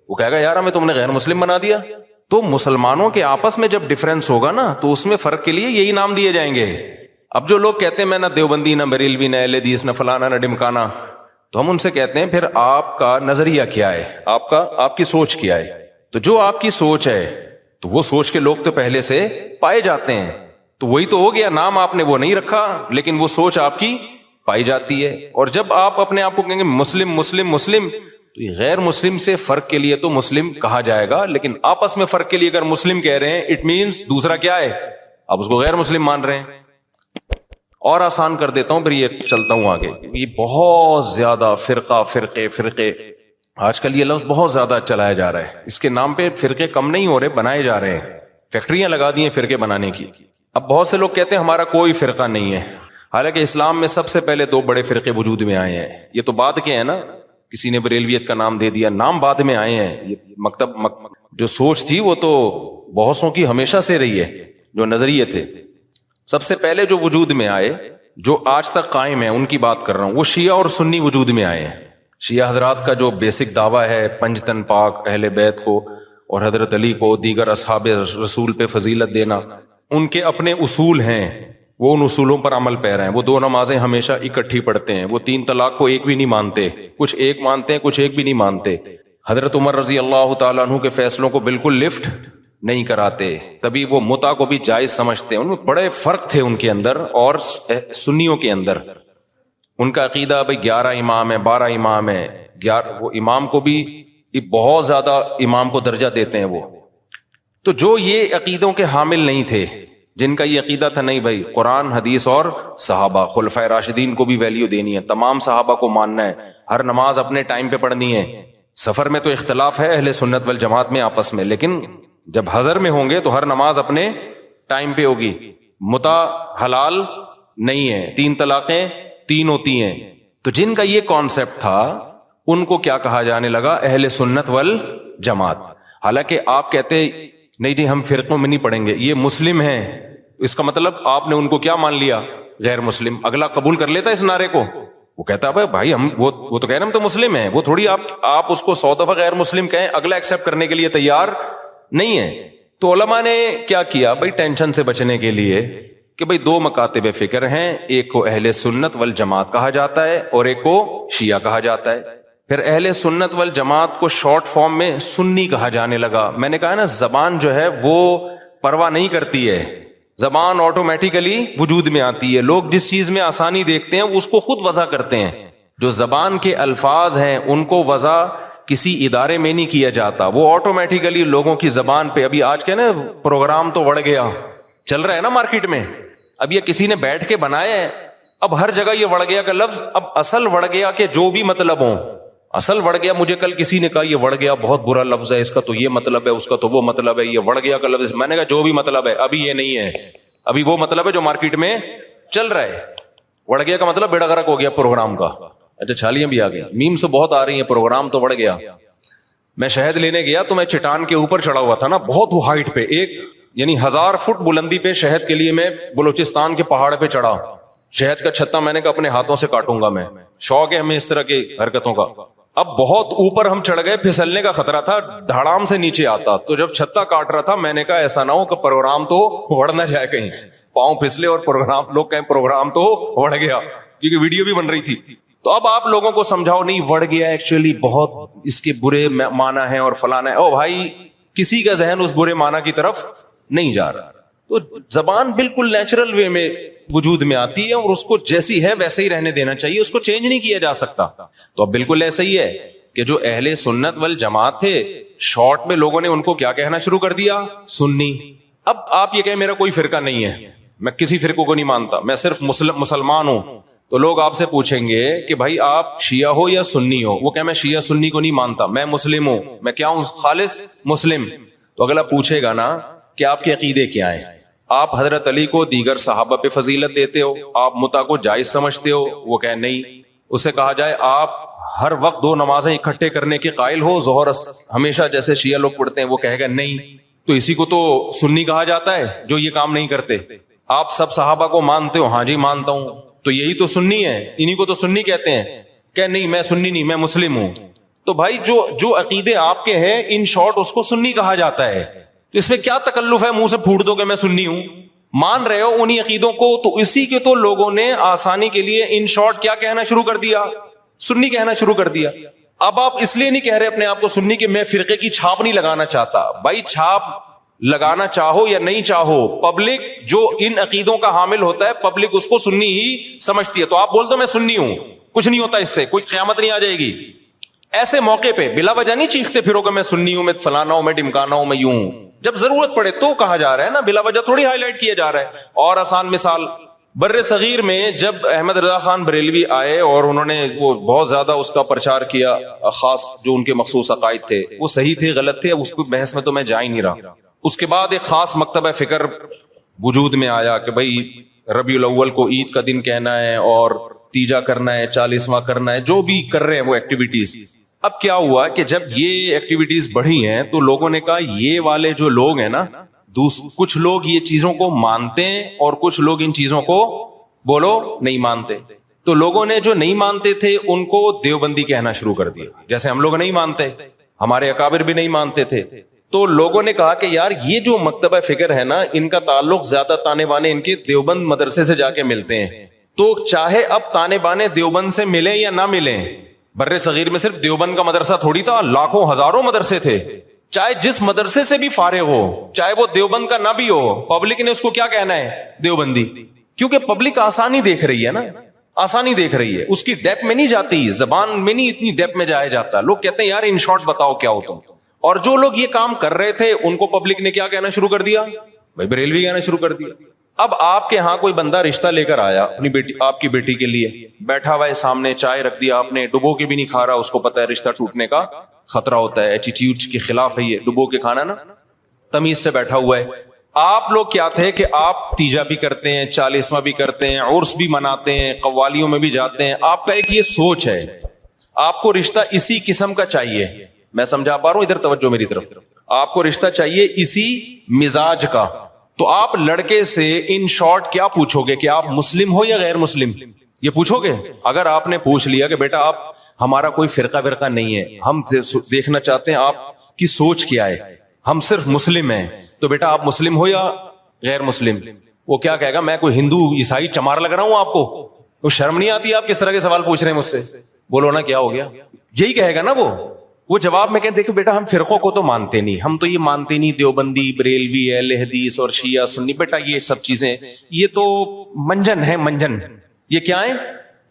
وہ کہے گا یار ہمیں تم نے غیر مسلم بنا دیا. تو مسلمانوں کے آپس میں جب ڈفرنس ہوگا نا تو اس میں فرق کے لیے یہی نام دیے جائیں گے. اب جو لوگ کہتے ہیں میں نہ دیوبندی، نہ بریلوی، نہ اہل حدیث، نہ فلانا، نہ ڈمکانا، تو ہم ان سے کہتے ہیں پھر آپ کا نظریہ کیا ہے؟ آپ کی سوچ کیا ہے؟ تو جو آپ کی سوچ ہے تو وہ سوچ کے لوگ تو پہلے سے پائے جاتے ہیں. تو وہی تو ہو گیا، نام آپ نے وہ نہیں رکھا لیکن وہ سوچ آپ کی پائی جاتی ہے. اور جب آپ اپنے آپ کو کہیں گے مسلم مسلم مسلم، تو غیر مسلم سے فرق کے لیے تو مسلم کہا جائے گا، لیکن آپس میں فرق کے لیے اگر مسلم کہہ رہے ہیں اٹ مینس دوسرا کیا ہے؟ آپ اس کو غیر مسلم مان رہے ہیں. اور آسان کر دیتا ہوں پھر یہ چلتا ہوں آگے. یہ بہت زیادہ فرقے آج کل یہ لفظ بہت زیادہ چلایا جا رہا ہے. اس کے نام پہ فرقے کم نہیں ہو رہے، بنائے جا رہے ہیں. فیکٹریاں لگا دی ہیں فرقے بنانے کی. اب بہت سے لوگ کہتے ہیں ہمارا کوئی فرقہ نہیں ہے، حالانکہ اسلام میں سب سے پہلے 2 بڑے فرقے وجود میں آئے ہیں. یہ تو بعد کے ہیں نا، کسی نے بریلویت کا نام دے دیا، نام بعد میں آئے ہیں. یہ جو سوچ تھی وہ تو بہتوں کی ہمیشہ سے رہی ہے. جو نظریے تھے سب سے پہلے جو وجود میں آئے، جو آج تک قائم ہیں، ان کی بات کر رہا ہوں. وہ شیعہ اور سنی وجود میں آئے ہیں. شیعہ حضرات کا جو بیسک دعویٰ ہے 5 تن پاک، اہل بیت کو اور حضرت علی کو، دیگر اصحاب رسول پہ فضیلت دینا، ان کے اپنے اصول ہیں، وہ ان اصولوں پر عمل پیرا ہیں. وہ 2 نمازیں ہمیشہ اکٹھی پڑھتے ہیں. وہ 3 طلاق کو ایک بھی نہیں مانتے، کچھ ایک مانتے ہیں، کچھ ایک بھی نہیں مانتے. حضرت عمر رضی اللہ تعالیٰ عنہ کے فیصلوں کو بالکل لفٹ نہیں کراتے، تبھی وہ متع کو بھی جائز سمجھتے ہیں. ان میں بڑے فرق تھے ان کے اندر اور سنیوں کے اندر. ان کا عقیدہ بھئی 11 امام ہے، 12 امام ہے. وہ امام کو بھی بہت زیادہ امام کو درجہ دیتے ہیں وہ. تو جو یہ عقیدوں کے حامل نہیں تھے، جن کا یہ عقیدہ تھا نہیں بھائی قرآن، حدیث اور صحابہ، خلفائے راشدین کو بھی ویلیو دینی ہے، تمام صحابہ کو ماننا ہے، ہر نماز اپنے ٹائم پہ پڑھنی ہے. سفر میں تو اختلاف ہے اہل سنت والجماعت میں آپس میں، لیکن جب حضر میں ہوں گے تو ہر نماز اپنے ٹائم پہ ہوگی. متع حلال نہیں ہے، 3 طلاقیں 3 ہوتی ہیں. تو جن کا یہ کانسیپٹ تھا ان کو کیا کہا جانے لگا؟ اہل سنت والجماعت. حالانکہ آپ کہتے نہیں جی ہم فرقوں میں نہیں پڑھیں گے، یہ مسلم ہیں، اس کا مطلب آپ نے ان کو کیا مان لیا؟ غیر مسلم. اگلا قبول کر لیتا اس نعرے کو؟ وہ کہتا ہے بھائی ہم وہ تو کہہ رہے ہیں ہم تو مسلم ہیں. وہ تھوڑی آپ اس کو 100 دفعہ غیر مسلم کہیں، اگلا ایکسپٹ کرنے کے لیے تیار نہیں ہے. تو علماء نے کیا کیا بھائی ٹینشن سے بچنے کے لیے کہ بھائی دو مکاتب فکر ہیں, ایک کو اہل سنت والجماعت کہا جاتا ہے اور ایک کو شیعہ کہا جاتا ہے. پھر اہل سنت والجماعت کو شارٹ فارم میں سنی کہا جانے لگا. میں نے کہا نا زبان جو ہے وہ پرواہ نہیں کرتی ہے, زبان آٹومیٹیکلی وجود میں آتی ہے. لوگ جس چیز میں آسانی دیکھتے ہیں اس کو خود وضع کرتے ہیں. جو زبان کے الفاظ ہیں ان کو وضع کسی ادارے میں نہیں کیا جاتا, وہ آٹومیٹیکلی لوگوں کی زبان پہ. ابھی آج کے نا پروگرام تو بڑھ گیا چل رہا ہے نا مارکیٹ میں, اب یہ کسی نے بیٹھ کے بنایا ہے, اب ہر جگہ یہ وڑ گیا کا لفظ. اب اصل وڑ گیا کہ جو بھی مطلب ہو, اصل وڑ گیا. مجھے کل کسی نے کہا یہ وڑ گیا بہت برا لفظ ہے, اس کا تو یہ مطلب ہے, اس کا تو وہ مطلب ہے, یہ وڑ گیا کا لفظ. میں نے کہا جو بھی مطلب ہے ابھی یہ نہیں ہے, ابھی وہ مطلب ہے جو مارکیٹ میں چل رہا ہے. وڑ گیا کا مطلب بیڑا غرق ہو گیا پروگرام کا. اچھا چھالیاں بھی آ گئی, میم سے بہت آ رہی ہیں, پروگرام تو وڑ گیا. میں شہد لینے گیا تو میں چٹان کے اوپر چڑھا ہوا تھا نا, بہت ہائٹ پہ, ایک یعنی 1000 فٹ بلندی پہ شہد کے لیے میں بلوچستان کے پہاڑ پہ چڑھا. شہد کا چھتا میں نے کہا اپنے ہاتھوں سے کاٹوں گا میں, شوق ہے ہمیں اس طرح کی حرکتوں کا. اب بہت اوپر ہم چڑھ گئے, پھسلنے کا خطرہ تھا, دھڑام سے نیچے آتا. تو جب چھتا کاٹ رہا تھا میں نے کہا ایسا نہ ہو کہ پروگرام تو وڑ نہ جائے, کہیں پاؤں پھسلے اور پروگرام لوگ کہیں پروگرام تو وڑ گیا, کیونکہ ویڈیو بھی بن رہی تھی. تو اب آپ لوگوں کو سمجھاؤ نہیں وڑ گیا, ایکچولی بہت اس کے برے معنی ہیں اور فلانا ہے. او بھائی کسی کا ذہن اس برے معنی کی طرف نہیں جا رہا. تو زبان بالکل نیچرل وے میں وجود میں آتی ہے اور اس کو جیسی ہے ویسے ہی رہنے دینا چاہیے, اس کو چینج نہیں کیا جا سکتا. تو اب بالکل ایسا ہی ہے کہ جو اہل سنت والجماعت تھے, شارٹ میں لوگوں نے ان کو کیا کہنا شروع کر دیا, سنی. اب آپ یہ کہیں میرا کوئی فرقہ نہیں ہے, میں کسی فرقوں کو نہیں مانتا, میں صرف مسلمان ہوں, تو لوگ آپ سے پوچھیں گے کہ بھائی آپ شیعہ ہو یا سنی ہو. وہ کہ میں شیعہ سنی کو نہیں مانتا, میں مسلم ہوں. میں کیا ہوں, خالص مسلم. تو اگلا پوچھے گا نا کہ آپ کے عقیدے کیا ہیں, آپ حضرت علی کو دیگر صحابہ پہ فضیلت دیتے ہو, آپ متع کو جائز سمجھتے ہو. وہ کہ نہیں. اسے کہا جائے آپ ہر وقت 2 نمازیں اکٹھے کرنے کے قائل ہو, ظہر ہمیشہ جیسے شیعہ لوگ پڑھتے ہیں. وہ کہے گا نہیں. تو اسی کو تو سنی کہا جاتا ہے جو یہ کام نہیں کرتے. آپ سب صحابہ کو مانتے ہو, ہاں جی مانتا ہوں, تو یہی تو سنی ہے, انہی کو تو سنی کہتے ہیں. کہ نہیں میں سنی نہیں, میں مسلم ہوں. تو بھائی جو عقیدے آپ کے ہیں ان شارٹ اس کو سنی کہا جاتا ہے. تو اس میں کیا تکلف ہے منہ سے پھوٹ دو کہ میں سنی ہوں, مان رہے ہو انہی عقیدوں کو. تو اسی کے تو لوگوں نے آسانی کے لیے ان شارٹ کیا کہنا شروع کر دیا, سنی کہنا شروع کر دیا. اب آپ اس لیے نہیں کہہ رہے اپنے آپ کو سنی کہ میں فرقے کی چھاپ نہیں لگانا چاہتا. بھائی چھاپ لگانا چاہو یا نہیں چاہو, پبلک جو ان عقیدوں کا حامل ہوتا ہے پبلک اس کو سنی ہی سمجھتی ہے. تو آپ بول دو میں سنی ہوں, کچھ نہیں ہوتا, اس سے کوئی قیامت نہیں آ جائے گی. ایسے موقع پہ بلا وجہ نہیں چیختے پھرو کہ میں سنی ہوں, میں فلانا ہوں, میں ڈمکانا ہوں, میں یوں ہوں. جب ضرورت پڑے تو کہا جا رہا ہے نا, بلا وجہ تھوڑی ہائی لائٹ کیا جا رہا ہے. اور آسان مثال, بر صغیر میں جب احمد رضا خان بریلوی آئے اور انہوں نے وہ بہت زیادہ اس کا پرچار کیا, خاص جو ان کے مخصوص عقائد تھے وہ صحیح تھے غلط تھے, اس کو بحث میں تو میں جا ہی نہیں رہا. اس کے بعد ایک خاص مکتبہ فکر وجود میں آیا کہ بھائی ربیع الاول کو عید کا دن کہنا ہے اور تیجا کرنا ہے, 40واں کرنا ہے, جو بھی کر رہے ہیں وہ ایکٹیویٹیز. اب کیا ہوا کہ جب یہ ایکٹیویٹیز بڑھی ہیں تو لوگوں نے کہا یہ والے جو لوگ ہیں نا, کچھ لوگ یہ چیزوں کو مانتے ہیں اور کچھ لوگ ان چیزوں کو بولو نہیں مانتے. تو لوگوں نے جو نہیں مانتے تھے ان کو دیوبندی کہنا شروع کر دیا, جیسے ہم لوگ نہیں مانتے, ہمارے اکابر بھی نہیں مانتے تھے. تو لوگوں نے کہا کہ یار یہ جو مکتبہ فکر ہے نا, ان کا تعلق زیادہ تانے بانے ان کے دیوبند مدرسے سے جا کے ملتے ہیں. تو چاہے اب تانے بانے دیوبند سے ملیں یا نہ ملیں, بر صغیر میں صرف دیوبند کا مدرسہ تھوڑی تھا, لاکھوں ہزاروں مدرسے تھے. چاہے جس مدرسے سے بھی فارغ ہو, چاہے وہ دیوبند کا نہ بھی ہو, پبلک نے اس کو کیا کہنا ہے, دیوبندی. کیونکہ پبلک آسانی دیکھ رہی ہے نا, آسانی دیکھ رہی ہے, اس کی ڈیپ میں نہیں جاتی, زبان میں نہیں اتنی ڈیپ میں جایا جاتا. لوگ کہتے ہیں یار ان شارٹ بتاؤ کیا ہو تم. اور جو لوگ یہ کام کر رہے تھے ان کو پبلک نے کیا کہنا شروع کر دیا, بھائی بریلوی کہنا شروع کر دیا. اب آپ کے ہاں کوئی بندہ رشتہ لے کر آیا اپنی بیٹی, آپ کی بیٹی کے لیے, بیٹھا ہوا ہے سامنے, چائے رکھ دیا آپ نے, ڈبو کے بھی نہیں کھا رہا, اس کو پتا ہے رشتہ ٹوٹنے کا خطرہ ہوتا ہے, ایٹیٹیوڈ کے خلاف ہے یہ, ڈبو کے کھانا نا, تمیز سے بیٹھا ہوا ہے. آپ لوگ کیا تھے کہ آپ تیجا بھی کرتے ہیں, 40واں بھی کرتے ہیں, عرس بھی مناتے ہیں, قوالیوں میں بھی جاتے ہیں. آپ کا ایک یہ سوچ ہے, آپ کو رشتہ اسی قسم کا چاہیے. میں سمجھا پا رہا ہوں, ادھر توجہ میری طرف. آپ کو رشتہ چاہیے اسی مزاج کا. تو آپ لڑکے سے ان شارٹ کیا پوچھو گے کہ آپ مسلم ہو یا غیر مسلم, یہ پوچھو گے. اگر آپ نے پوچھ لیا کہ بیٹا آپ ہمارا کوئی فرقہ نہیں ہے, ہم دیکھنا چاہتے ہیں آپ کی سوچ کیا ہے, ہم صرف مسلم ہیں. تو بیٹا آپ مسلم ہو یا غیر مسلم؟ وہ کیا کہے گا؟ میں کوئی ہندو عیسائی چمار لگ رہا ہوں آپ کو؟ وہ شرم نہیں آتی آپ کس طرح کے سوال پوچھ رہے ہیں مجھ سے؟ بولو نا کیا ہو گیا؟ یہی کہے گا نا وہ جواب میں کہتے دیکھو بیٹا ہم فرقوں کو تو مانتے نہیں, ہم تو یہ مانتے نہیں دیوبندی, بریلوی, اہل حدیث اور شیعہ سنی. بیٹا یہ سب چیزیں یہ تو منجن ہے, منجن. یہ کیا ہے؟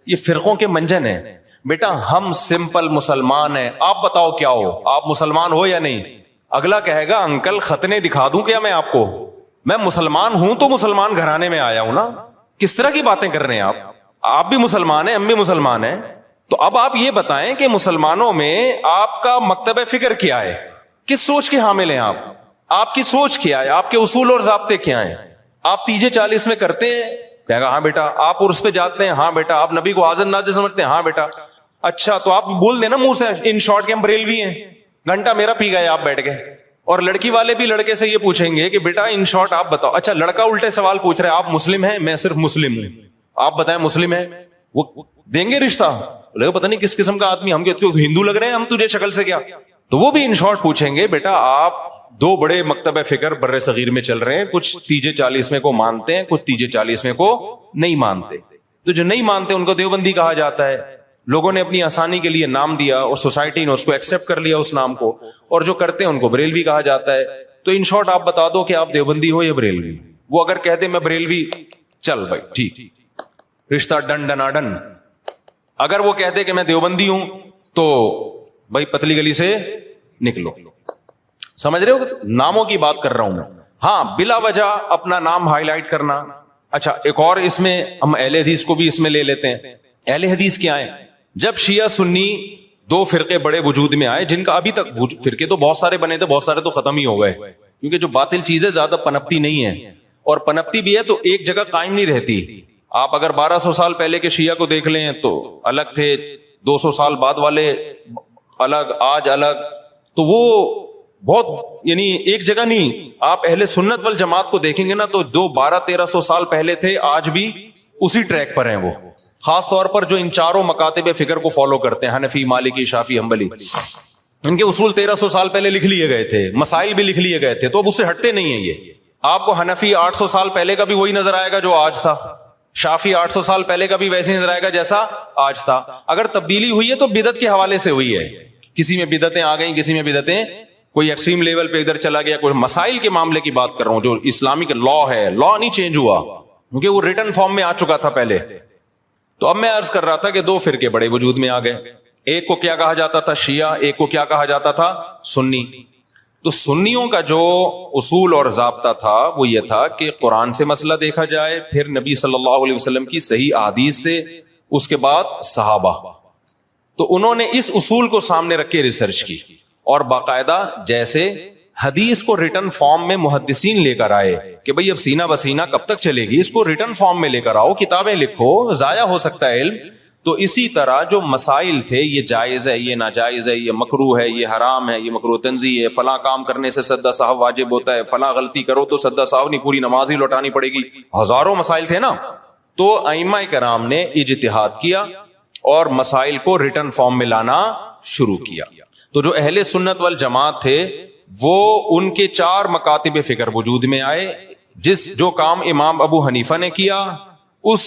یہ فرقوں کے منجن ہیں. بیٹا ہم سمپل مسلمان ہیں, آپ بتاؤ کیا ہو, آپ مسلمان ہو یا نہیں؟ اگلا کہے گا انکل ختنے دکھا دوں کیا میں آپ کو؟ میں مسلمان ہوں تو مسلمان گھرانے میں آیا ہوں نا. کس طرح کی باتیں کر رہے ہیں آپ؟ آپ بھی مسلمان ہیں, ہم بھی مسلمان ہیں. تو اب آپ یہ بتائیں کہ مسلمانوں میں آپ کا مکتب فکر کیا ہے, کس سوچ کے حامل ہیں آپ کی سوچ کیا ہے, آپ کے اصول اور ضابطے کیا ہیں؟ آپ تیجے 40 میں کرتے ہیں؟ کہے گا ہاں بیٹا. آپ عرس پہ جاتے ہیں؟ ہاں بیٹا. آپ نبی کو حاضر ناظر سمجھتے ہیں؟ ہاں بیٹا. اچھا تو آپ بول دیں نا منہ سے ان شارٹ کے ہم بریلوی ہیں. گھنٹہ میرا پی گئے آپ بیٹھ گئے. اور لڑکی والے بھی لڑکے سے یہ پوچھیں گے کہ بیٹا ان شارٹ آپ بتاؤ. اچھا لڑکا الٹے سوال پوچھ رہے آپ مسلم ہیں؟ میں صرف مسلم ہوں, آپ بتائیں مسلم ہیں؟ وہ دیں گے رشتہ؟ پتہ نہیں کس قسم کا آدمی, ہم ہندو لگ رہے ہیں ہم تجھے شکل سے کیا؟ تو وہ بھی ان شارٹ پوچھیں گے بیٹا آپ دو بڑے مکتب فکر بر صغیر میں چل رہے ہیں, کچھ تیجے 40 میں کو مانتے ہیں, کچھ تیجے 40 میں کو نہیں مانتے. تو جو نہیں مانتے ان کو دیوبندی کہا جاتا ہے. لوگوں نے اپنی آسانی کے لیے نام دیا اور سوسائٹی نے اس کو ایکسپٹ کر لیا اس نام کو, اور جو کرتے ہیں ان کو بریلوی کہا جاتا ہے. تو ان شارٹ آپ بتا دو کہ آپ دیوبندی ہو یا بریلوی. وہ اگر کہتے میں بریلوی, چل بھائی ٹھیک, رشتہ ڈن ڈنا ڈن. اگر وہ کہتے کہ میں دیوبندی ہوں تو بھائی پتلی گلی سے نکلو. سمجھ رہے ہو؟ ناموں کی بات کر رہا ہوں میں. ہاں بلا وجہ اپنا نام ہائی لائٹ کرنا. اچھا ایک اور اس میں ہم اہل حدیث کو بھی اس میں لے لیتے ہیں. اہل حدیث کیا ہے؟ جب شیعہ سنی دو فرقے بڑے وجود میں آئے, جن کا ابھی تک فرقے تو بہت سارے بنے تھے, بہت سارے تو ختم ہی ہو گئے, کیونکہ جو باطل چیزیں زیادہ پنپتی نہیں ہے, اور پنپتی بھی ہے تو ایک جگہ قائم نہیں رہتی. آپ اگر 1200 سال پہلے کے شیعہ کو دیکھ لیں تو الگ تھے, 200 سال بعد والے الگ, آج الگ. تو وہ بہت یعنی ایک جگہ نہیں. آپ اہل سنت والجماعت کو دیکھیں گے نا تو 1200-1300 سال پہلے تھے, آج بھی اسی ٹریک پر ہیں وہ. خاص طور پر جو ان چاروں مکاتب فکر کو فالو کرتے ہیں, حنفی, مالکی, شافعی, حنبلی, ان کے اصول 1300 سال پہلے لکھ لیے گئے تھے, مسائل بھی لکھ لیے گئے تھے, تو اب اس سے ہٹتے نہیں ہیں یہ. آپ کو حنفی 800 سال پہلے کا بھی وہی نظر آئے گا جو آج تھا, شافعی 800 سال پہلے کا بھی ویسے ہی نظر آئے گا جیسا آج تھا. اگر تبدیلی ہوئی ہے تو بدعت کے حوالے سے ہوئی ہے, کسی میں بدعتیں آ گئیں, کسی میں بدعتیں کوئی ایکسٹریم لیول پہ ادھر چلا گیا, کوئی مسائل کے معاملے کی بات کر رہا ہوں. جو اسلامک لا ہے, لا نہیں چینج ہوا کیونکہ وہ ریٹن فارم میں آ چکا تھا پہلے. تو اب میں عرض کر رہا تھا کہ دو فرقے بڑے وجود میں آ گئے. ایک کو کیا کہا جاتا تھا؟ شیعہ. ایک کو کیا کہا جاتا تھا؟ سنی. تو سنیوں کا جو اصول اور ضابطہ تھا وہ یہ تھا کہ قرآن سے مسئلہ دیکھا جائے, پھر نبی صلی اللہ علیہ وسلم کی صحیح احادیث سے, اس کے بعد صحابہ. تو انہوں نے اس اصول کو سامنے رکھ کے ریسرچ کی, اور باقاعدہ جیسے حدیث کو ریٹن فارم میں محدثین لے کر آئے کہ بھئی اب سینہ بسینہ کب تک چلے گی, اس کو ریٹن فارم میں لے کر آؤ, کتابیں لکھو, ضائع ہو سکتا ہے علم. تو اسی طرح جو مسائل تھے, یہ جائز ہے, یہ ناجائز ہے, یہ مکروہ ہے, یہ حرام ہے, یہ مکروہ تنزیہ ہے, فلاں کام کرنے سے سدا صاحب واجب ہوتا ہے, فلاں غلطی کرو تو سدا صاحب نہیں, پوری نماز ہی لوٹانی پڑے گی, ہزاروں مسائل تھے نا. تو ائمہ کرام نے اجتہاد کیا اور مسائل کو ریٹن فارم میں لانا شروع کیا. تو جو اہل سنت والجماعت تھے وہ ان کے 4 مکاتب فکر وجود میں آئے. جو کام امام ابو حنیفہ نے کیا, اس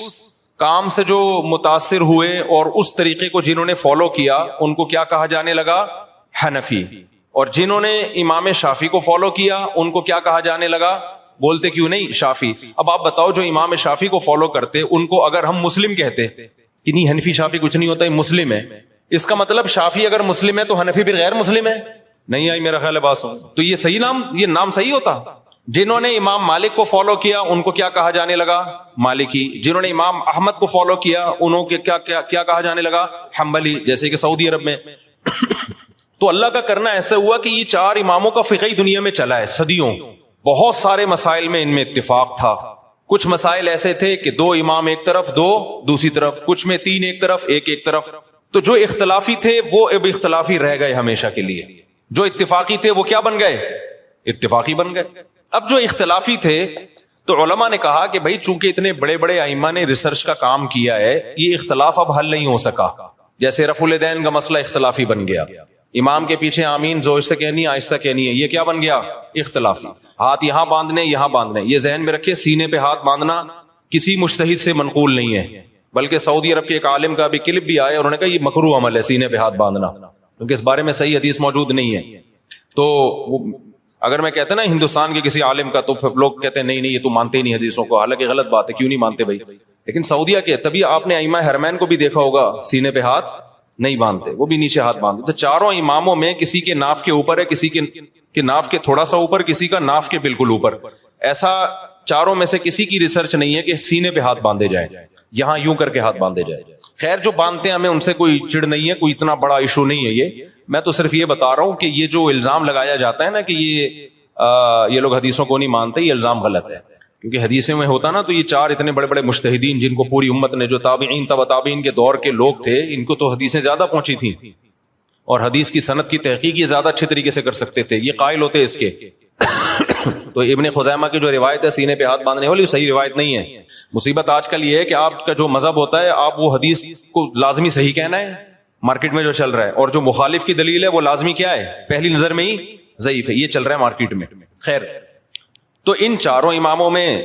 کام سے جو متاثر ہوئے اور اس طریقے کو جنہوں نے فالو کیا, ان کو کیا کہا جانے لگا؟ حنفی. اور جنہوں نے امام شافعی کو فالو کیا, ان کو کیا کہا جانے لگا؟ بولتے کیوں نہیں؟ شافعی. اب آپ بتاؤ جو امام شافعی کو فالو کرتے, ان کو اگر ہم مسلم کہتے کہ نہیں حنفی شافعی کچھ نہیں ہوتا, یہ مسلم ہے, اس کا مطلب شافعی اگر مسلم ہے تو حنفی بھی غیر مسلم ہے؟ نہیں آئی میرا خیال ہے بات. تو یہ صحیح نام, یہ نام صحیح ہوتا؟ جنہوں نے امام مالک کو فالو کیا ان کو کیا کہا جانے لگا؟ مالکی. جنہوں نے امام احمد کو فالو کیا انہوں کو کیا کہا جانے لگا؟ حنبلی, جیسے کہ سعودی عرب میں. تو اللہ کا کرنا ایسا ہوا کہ یہ 4 اماموں کا فقہی دنیا میں چلا ہے صدیوں. بہت سارے مسائل میں ان میں اتفاق تھا. کچھ مسائل ایسے تھے کہ 2 امام ایک طرف, 2 دوسری طرف, کچھ میں 3 ایک طرف, ایک طرف. تو جو اختلافی تھے وہ اب اختلافی رہ گئے ہمیشہ کے لیے, جو اتفاقی تھے وہ کیا بن گئے؟ اتفاقی بن گئے. اب جو اختلافی تھے تو علماء نے کہا کہ بھائی چونکہ اتنے بڑے بڑے ائمہ نے ریسرچ کا کام کیا ہے, یہ اختلاف اب حل نہیں ہو سکا. جیسے رفع الیدین کا مسئلہ اختلافی بن گیا, امام کے پیچھے آمین زور سے کہنی ہے آہستہ کہنی ہے، یہ کیا بن گیا؟ اختلافی. ہاتھ یہاں باندھنے یہاں باندھنے، یہ ذہن میں رکھے سینے پہ ہاتھ باندھنا کسی مجتہد سے منقول نہیں ہے، بلکہ سعودی عرب کے ایک عالم کا بھی کلپ بھی آیا، انہوں نے کہا یہ مکروہ عمل ہے سینے پہ ہاتھ باندھنا، کیونکہ اس بارے میں صحیح حدیث موجود نہیں ہے. تو اگر میں کہتا نا ہندوستان کے کسی عالم کا، تو لوگ کہتے ہیں نہیں یہ تو مانتے ہی نہیں حدیثوں کو، حالانکہ غلط بات ہے، کیوں نہیں مانتے بھائی؟ لیکن سعودیہ کے تبھی آپ نے ائمہ حرمین کو بھی دیکھا ہوگا سینے پہ ہاتھ نہیں باندھتے، وہ بھی نیچے ہاتھ باندھتے. تو چاروں اماموں میں کسی کے ناف کے اوپر ہے، کسی کے ناف کے تھوڑا سا اوپر، کسی کا ناف کے بالکل اوپر. ایسا چاروں میں سے کسی کی ریسرچ نہیں ہے کہ سینے پہ ہاتھ باندھے جائیں، یہاں یوں کر کے ہاتھ باندھے جائیں. خیر جو باندھتے ہیں ہمیں ان سے کوئی چڑ نہیں ہے، کوئی اتنا بڑا ایشو نہیں ہے. یہ میں تو صرف یہ بتا رہا ہوں کہ یہ جو الزام لگایا جاتا ہے نا کہ یہ لوگ حدیثوں کو نہیں مانتے، یہ الزام غلط ہے. کیونکہ حدیثوں میں ہوتا نا تو یہ چار اتنے بڑے بڑے مجتہدین جن کو پوری امت نے، جو تابعین تبع تابعین کے دور کے لوگ تھے، ان کو تو حدیثیں زیادہ پہنچی تھیں اور حدیث کی سند کی تحقیق یہ زیادہ اچھے طریقے سے کر سکتے تھے، یہ قائل ہوتے اس کے. تو ابن خزیمہ کی جو روایت ہے سینے پہ ہاتھ باندھنے والی، صحیح روایت نہیں ہے. مصیبت آج کل یہ ہے کہ آپ کا جو مذہب ہوتا ہے آپ وہ حدیث کو لازمی صحیح کہنا ہے، مارکیٹ میں جو چل رہا ہے، اور جو مخالف کی دلیل ہے وہ لازمی کیا ہے؟ پہلی نظر میں ہی ضعیف ہے. یہ چل رہا ہے مارکیٹ میں. خیر، تو ان چاروں اماموں میں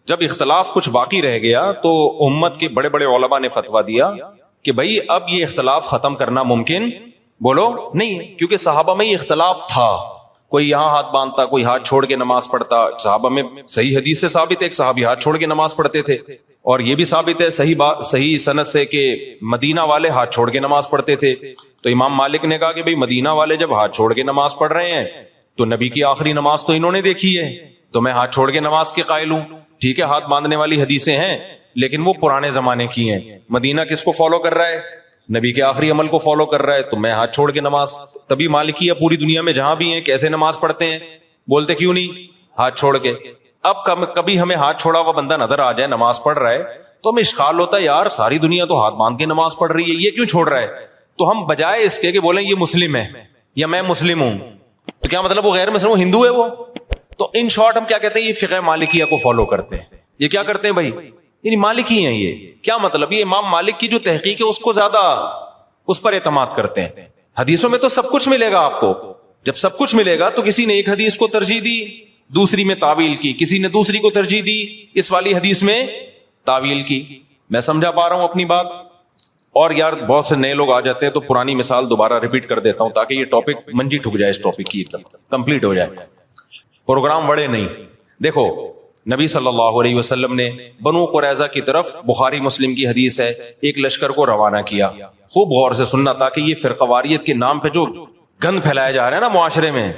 جب اختلاف کچھ باقی رہ گیا تو امت کے بڑے بڑے علماء نے فتویٰ دیا کہ بھائی اب یہ اختلاف ختم کرنا ممکن بولو نہیں ہے، کیونکہ صحابہ میں یہ اختلاف تھا. کوئی یہاں ہاتھ باندھتا، کوئی ہاتھ چھوڑ کے نماز پڑھتا. صحابہ میں صحیح حدیث سے ثابت ہے ایک صحابی ہاتھ چھوڑ کے نماز پڑھتے تھے، اور یہ بھی ثابت ہے صحیح سند سے کہ مدینہ والے ہاتھ چھوڑ کے نماز پڑھتے تھے. تو امام مالک نے کہا کہ بھئی مدینہ والے جب ہاتھ چھوڑ کے نماز پڑھ رہے ہیں تو نبی کی آخری نماز تو انہوں نے دیکھی ہے، تو میں ہاتھ چھوڑ کے نماز کے قائل ہوں. ٹھیک ہے، ہاتھ باندھنے والی حدیثیں ہیں لیکن وہ پرانے زمانے کی ہیں. مدینہ کس کو فالو کر رہا ہے؟ نبی کے آخری عمل کو فالو کر رہا ہے. تو میں ہاتھ چھوڑ کے نماز، تبھی مالکیہ پوری دنیا میں جہاں بھی ہیں کیسے نماز پڑھتے ہیں؟ بولتے کیوں نہیں؟ ہاتھ چھوڑ کے. اب کبھی ہمیں ہاتھ چھوڑا ہوا بندہ نظر آ جائے نماز پڑھ رہا ہے تو ہمیں اشکال ہوتا ہے یار ساری دنیا تو ہاتھ باندھ کے نماز پڑھ رہی ہے، یہ کیوں چھوڑ رہا ہے؟ تو ہم بجائے اس کے کہ بولیں یہ مسلم ہے یا میں مسلم ہوں، تو کیا مطلب وہ غیر مسلم، وہ ہندو ہے وہ؟ تو ان شارٹ ہم کیا کہتے ہیں؟ یہ فقہ مالکیہ کو فالو کرتے ہیں. یہ کیا کرتے ہیں بھائی؟ یعنی مالکی ہیں. یہ کیا مطلب؟ یہ امام مالک کی جو تحقیق ہے اس کو زیادہ اس پر اعتماد کرتے ہیں. حدیثوں میں تو سب کچھ ملے گا آپ کو. جب سب کچھ ملے گا تو کسی نے ایک حدیث کو ترجیح دی، دوسری میں تعویل کی، کسی نے دوسری کو ترجیح دی، اس والی حدیث میں تعویل کی. میں سمجھا پا رہا ہوں اپنی بات؟ اور یار بہت سے نئے لوگ آ جاتے ہیں تو پرانی مثال دوبارہ ریپیٹ کر دیتا ہوں تاکہ یہ ٹاپک منجی ٹھک جائے، اس ٹاپک کی ایک دم کمپلیٹ ہو جائے، پروگرام بڑے نہیں. دیکھو نبی صلی اللہ علیہ وسلم نے بنو قریظہ کی طرف، بخاری مسلم کی حدیث ہے، ایک لشکر کو روانہ کیا. خوب غور سے سننا تاکہ یہ فرقواریت کے نام پہ جو گند پھیلایا جا رہا ہے نا معاشرے میں،